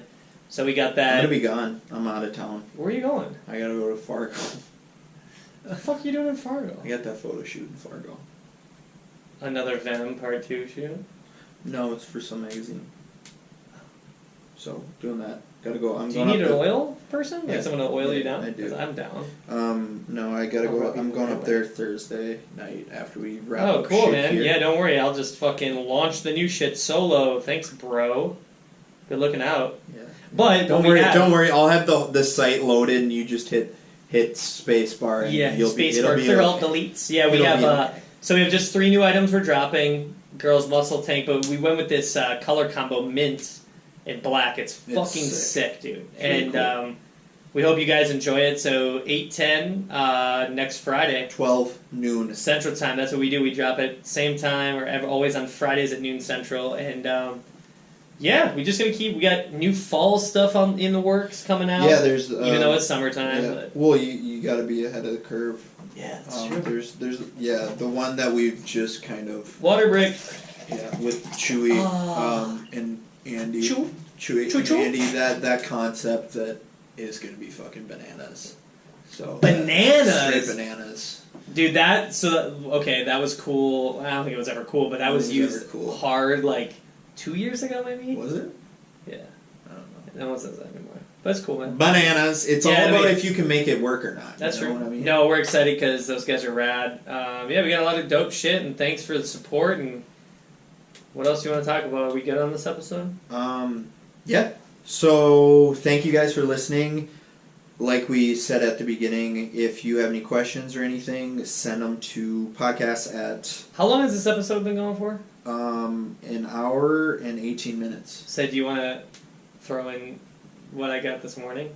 So we got that. I'm gonna be gone. I'm out of town. Where are you going? I gotta go to Fargo. The fuck are you doing in Fargo? I got that photo shoot in Fargo. Another Venom Part 2 shoot? No, it's for some magazine. So, doing that. Gotta go. Do you need an oil person? Yeah. Like someone to oil you down? I do. 'Cause I'm down. No, I gotta go. I'm going up there Thursday night after we wrap up. Oh, cool, shit man. here. Yeah, don't worry. I'll just fucking launch the new shit solo. Thanks, bro. Good looking out. Yeah. But Don't worry. I'll have the site loaded, and you just hit space bar, and yeah, space it'll bar. be Clear all okay. deletes. Yeah, we have. So we have just 3 new items we're dropping. Girls Muscle Tank, but we went with this color combo mint and black. It's fucking sick, dude. Really and cool. we hope you guys enjoy it. So 8/10 next Friday. 12 noon Central Time. That's what we do. We drop it same time. We're always on Fridays at noon Central. And yeah, we're just gonna keep. We got new fall stuff in the works coming out. Yeah, there's even though it's summertime. Yeah. But Well, you got to be ahead of the curve. yeah, that's true. There's the one that we've just kind of Water brick. with Chewy and Andy. Chewy and Chew. Andy. That concept that is gonna be fucking bananas. So Bananas? straight bananas. Dude, that was cool. I don't think it was ever cool, but that was used ever cool. hard like 2 years ago, maybe. Was it? Yeah, I don't know. no one says that anymore. But it's cool, man. Bananas. It's Yeah, all I about mean- if you can make it work or not. That's you know true. what I mean? No, we're excited because those guys are rad. Yeah, we got a lot of dope shit, and thanks for the support. And what else do you want to talk about? Are we good on this episode? Yeah. So thank you guys for listening. Like we said at the beginning, if you have any questions or anything, send them to podcast at How long has this episode been going for? an hour and 18 minutes. So do you want to throw in what I got this morning?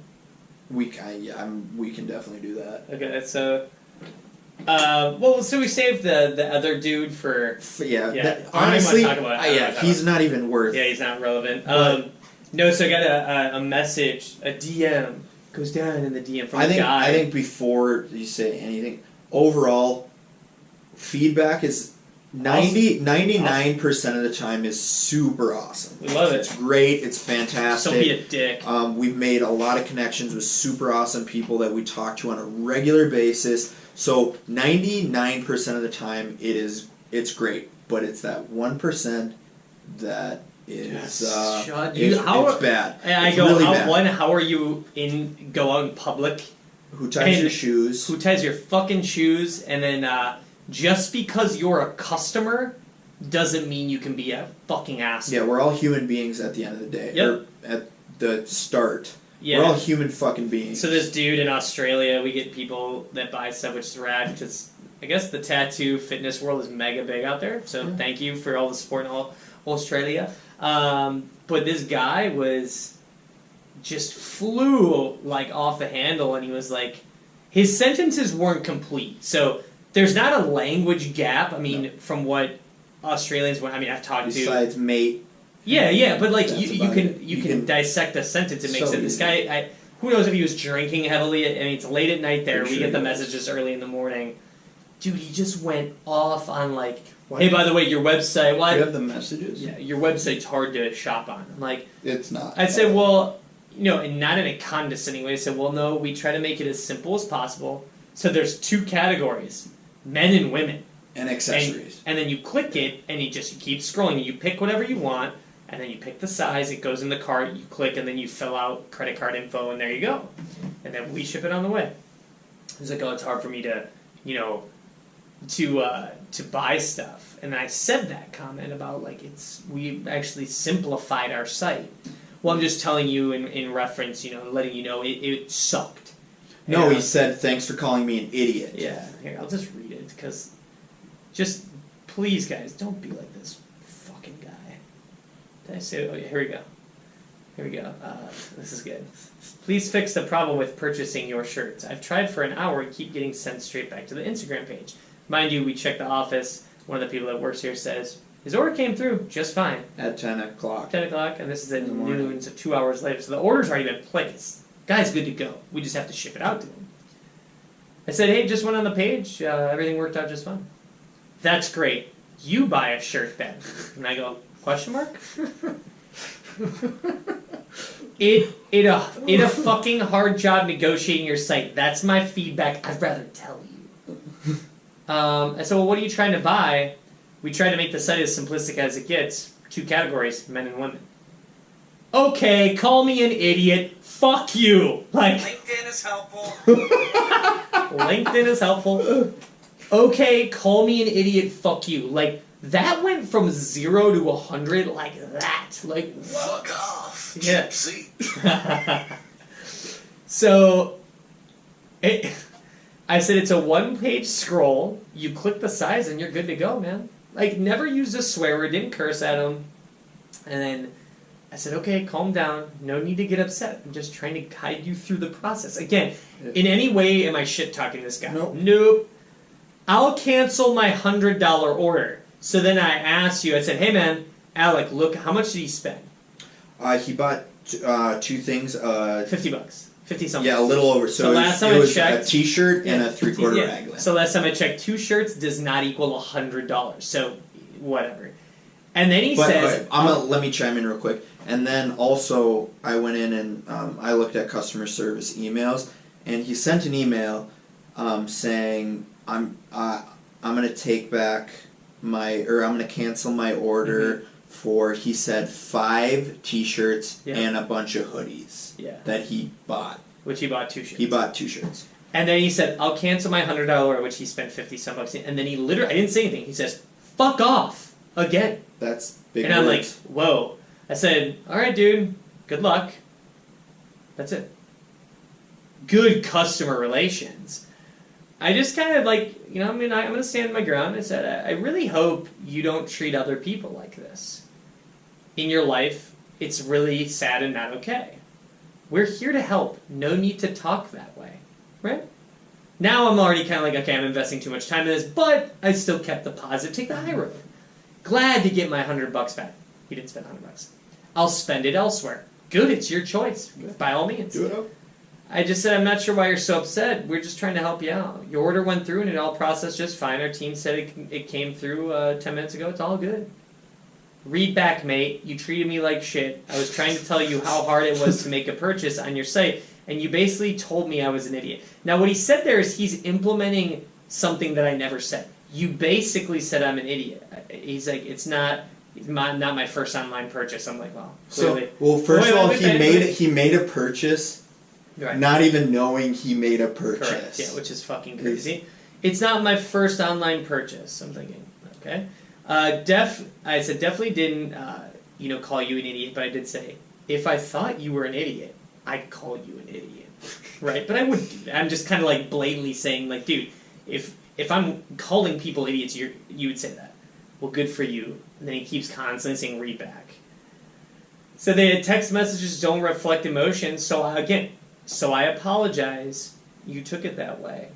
We can definitely do that. Okay, so so we saved the other dude for Yeah. Yeah, I don't even Honestly, wanna talk about it. I don't wanna talk he's not even worth. yeah, he's not relevant. But- No, so I got a message, a DM goes down in the DM from a guy. I think before you say anything, overall feedback is 99% of the time is super awesome. We love it. It's great. It's fantastic. Don't be a dick. We've made a lot of connections with super awesome people that we talk to on a regular basis. So 99% of the time it's great, but it's that 1% that is it's bad. And I It's go, really bad. how are you go out in public? Who ties your shoes? Who ties your fucking shoes? And then just because you're a customer doesn't mean you can be a fucking asshole. Yeah, we're all human beings at the end of the day. Yep. Or at the start. Yeah. We're all human fucking beings. So this dude in Australia, we get people that buy stuff, which is rad, because I guess the tattoo fitness world is mega big out there. So thank you for all the support in all Australia. But this guy just flew like off the handle, and he was like, his sentences weren't complete. So there's not a language gap. I mean, from what Australians, I've talked to. Besides mate. Yeah, but like That's you about it. you can dissect a sentence and make So sense. This easy. guy, who knows if he was drinking heavily? I mean, it's late at night there. Pretty We sure get the he was. messages early in the morning. dude, he just went off on like, hey, by the way, your website. Why? You have the messages? Yeah, your website's hard to shop on. I'm like, It's not. I said, well, and not in a condescending way. I said, well, no, we try to make it as simple as possible. So there's 2 categories, men and women. And accessories. And then you click it, and you keep scrolling. You pick whatever you want, and then you pick the size. It goes in the cart. You click, and then you fill out credit card info, and there you go. And then we ship it on the way. He's like, oh, it's hard for me to, to buy stuff. And I said that comment about like we actually simplified our site. Well, I'm just telling you in reference, letting you know it sucked. No, and, he said, thanks for calling me an idiot. Yeah, here, I'll just read it, because just, please, guys, don't be like this fucking guy. Did I say, oh, yeah, here we go. This is good. Please fix the problem with purchasing your shirts. I've tried for an hour and keep getting sent straight back to the Instagram page. Mind you, we checked the office. One of the people that works here says, his order came through just fine. At 10 o'clock. 10 o'clock, and this is at noon, so 2 hours later. So the order's already been placed. Guy's good to go. We just have to ship it out to him. I said, hey, just went on the page. Everything worked out just fine. That's great. You buy a shirt then. And I go, question mark? It a fucking hard job negotiating your site. That's my feedback. I'd rather tell you. I said, well, what are you trying to buy? We try to make the site as simplistic as it gets. 2 categories, men and women. Okay, call me an idiot. Fuck you. Like, LinkedIn is helpful. LinkedIn is helpful. Okay, call me an idiot. Fuck you. Like, that went from 0 to 100 like that. Like, fuck off. Yeah. See. So, I said it's a 1-page scroll. You click the size and you're good to go, man. Like, never used a swear word, didn't curse at him. And then I said, okay, calm down. No need to get upset. I'm just trying to guide you through the process. Again, in any way am I shit-talking this guy? Nope. I'll cancel my $100 order. So then I asked you, I said, hey man, Alec, look, how much did he spend? He bought 2 things. $50. 50 something. Yeah, a little over. So last time it I was checked, a t-shirt and a 3/4 raglan. So last time I checked, 2 shirts does not equal $100. So whatever. And then he says, let me chime in real quick. And then also I went in and I looked at customer service emails, and he sent an email saying I'm gonna take back I'm gonna cancel my order for, he said, 5 t-shirts and a bunch of hoodies that he bought. Which he bought 2 shirts. He bought 2 shirts. And then he said, I'll cancel my $100 order, which he spent 50 some bucks. And then he literally, I didn't say anything. He says, fuck off again. That's big. And I'm like, whoa. I said, all right, dude, good luck. That's it. Good customer relations. I just kind of like, I'm going to stand my ground. I said, I really hope you don't treat other people like this. In your life, it's really sad and not okay. We're here to help. No need to talk that way. Right? Now I'm already kind of like, okay, I'm investing too much time in this, but I still kept the positive. Take the high road. Glad to get my $100 back. He didn't spend $100. I'll spend it elsewhere. Good, it's your choice. By all means. Do it up. I just said, I'm not sure why you're so upset. We're just trying to help you out. Your order went through and it all processed just fine. Our team said it came through 10 minutes ago. It's all good. Read back, mate. You treated me like shit. I was trying to tell you how hard it was to make a purchase on your site, and you basically told me I was an idiot. Now, what he said there is he's implementing something that I never said. You basically said I'm an idiot. He's like, it's not my first online purchase. I'm like, well, clearly. First of all, he made a purchase, right, not even knowing he made a purchase. Correct. Yeah, which is fucking crazy. It's not my first online purchase. I'm thinking, okay. I said definitely didn't, call you an idiot, but I did say, if I thought you were an idiot, I'd call you an idiot, right? But I wouldn't do that. I'm just kind of like blatantly saying, like, dude, if I'm calling people idiots, you would say that. Well, good for you. And then he keeps constantly saying, read back. So the text messages don't reflect emotions. So I apologize. You took it that way.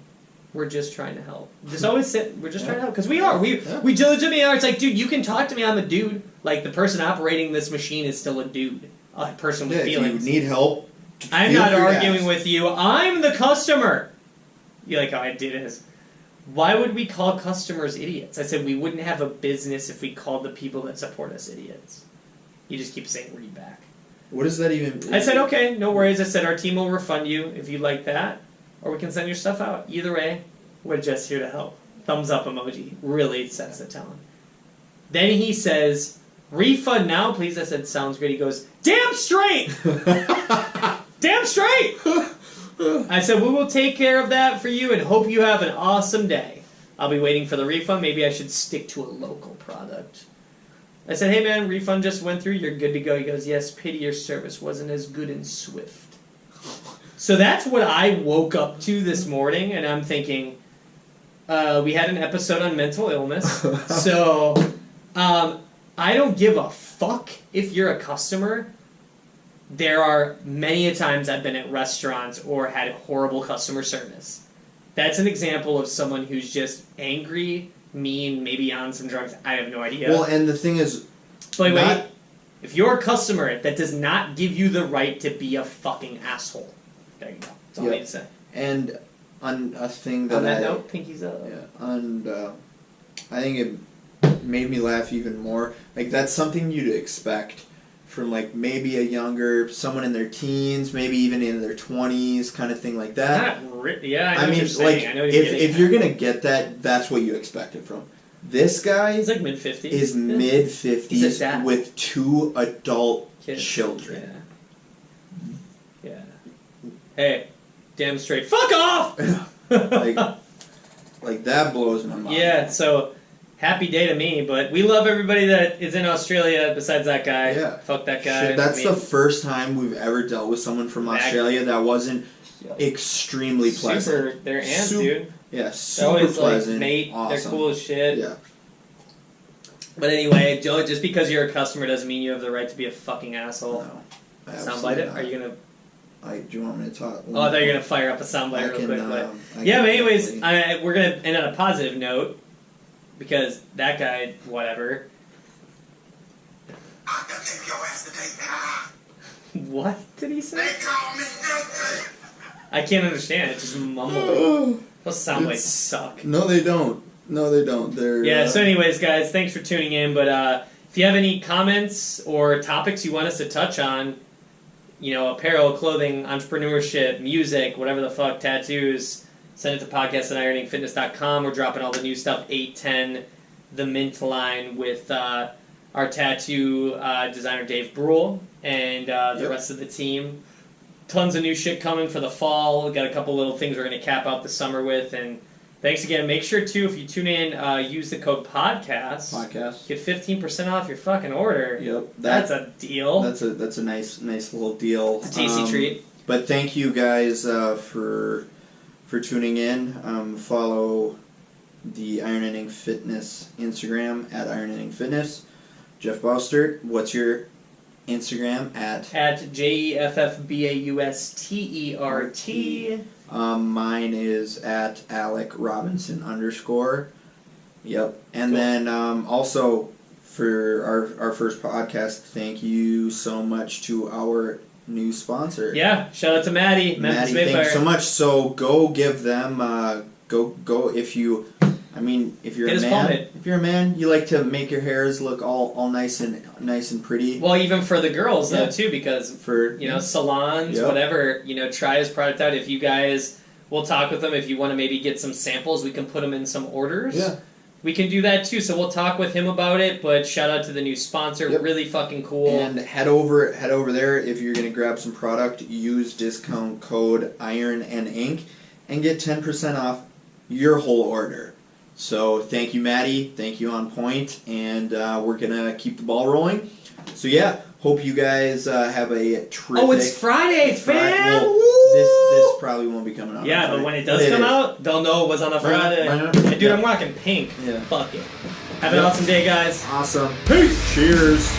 We're just trying to help. Just always sit. We're just trying to help because we are. We legitimately are. It's like, dude, you can talk to me. I'm a dude. Like, the person operating this machine is still a dude, a person with feelings. If you need help, I'm not arguing with you. I'm the customer. You like how I did it? why would we call customers idiots? I said we wouldn't have a business if we called the people that support us idiots. He just keeps saying read back. What does that even? I said okay, no worries. I said our team will refund you if you like that, or we can send your stuff out. Either way, we're just here to help. Thumbs up emoji really sets the tone. Then he says, refund now, please. I said, sounds great. He goes, damn straight! Damn straight! I said, we will take care of that for you and hope you have an awesome day. I'll be waiting for the refund. Maybe I should stick to a local product. I said, hey man, refund just went through. You're good to go. He goes, yes, pity your service wasn't as good and swift. So that's what I woke up to this morning, and I'm thinking, we had an episode on mental illness. So I don't give a fuck if you're a customer. There are many a times I've been at restaurants or had horrible customer service. That's an example of someone who's just angry, mean, maybe on some drugs. I have no idea. Well, and the thing is, but wait, if you're a customer, that does not give you the right to be a fucking asshole. There you go. That's all I need to say. And on a thing that on that note, pinkies up. Yeah, and I think it made me laugh even more. Like, that's something you'd expect from, like, maybe a younger, someone in their teens, maybe even in their 20s, kind of thing like that. Yeah, I know what you're saying. Like, I know what you're if you're going to get that, that's what you expect it from. This guy he's like mid-50s. is mid-50s with 2 adult kids. Children. Yeah. Hey, damn straight. Fuck off! like, that blows my mind. Yeah, so happy day to me, but we love everybody that is in Australia besides that guy. Yeah. Fuck that guy. Shit, that's the first time we've ever dealt with someone from Australia that wasn't extremely pleasant. They're ants, dude. Yeah, They're super always pleasant. Like, mate, awesome. they're cool as shit. Yeah. But anyway, Joe, just because you're a customer doesn't mean you have the right to be a fucking asshole. No. Soundbite it? Are you gonna... Do you want me to talk? Oh, I thought you were gonna fire up a soundbite real quick. But yeah, but anyways, we're gonna end on a positive note because that guy, whatever. I'm gonna take your ass today. What did he say? They call me nothing. I can't understand. It just mumbled. Those soundbites suck. No, they don't. They're yeah. So, anyways, guys, thanks for tuning in. But if you have any comments or topics you want us to touch on, you know, apparel, clothing, entrepreneurship, music, whatever the fuck, tattoos, send it to podcast@ironingfitness.com. We're dropping all the new stuff, 810, the Mint line with our tattoo designer Dave Brule and the rest of the team. Tons of new shit coming for the fall. We've got a couple little things we're going to cap out the summer with. And thanks again. Make sure, too, if you tune in, use the code PODCAST. Get 15% off your fucking order. Yep. That's a deal. That's a nice little deal. It's a tasty treat. But thank you guys for tuning in. Follow the Iron Ending Fitness Instagram at Iron Ending Fitness. Jeff Bostert, what's your Instagram at JEFFBAUSTERT. Mine is at Alec Robinson _ Yep. And then also for our first podcast, thank you so much to our new sponsor. Yeah, shout out to Maddie Maddie, thanks so much. So go give them go if you. I mean, if you're a man, you like to make your hairs look all nice and pretty. Well, even for the girls though too, because for salons, whatever, try his product out. If you guys, we'll talk with them. If you want to maybe get some samples, we can put them in some orders. Yeah, we can do that too. So we'll talk with him about it. But shout out to the new sponsor, really fucking cool. And head over there if you're gonna grab some product. Use discount code Iron and Ink and get 10% off your whole order. So thank you, Maddie. Thank you, On Point, and we're gonna keep the ball rolling. So yeah, hope you guys have a terrific. Oh, it's Friday, fam! Well, this probably won't be coming out. Yeah, but when it does come out, they'll know it was on a Friday. And dude, I'm rocking pink. Yeah. Fuck it. Have an awesome day, guys. Awesome. Peace. Cheers.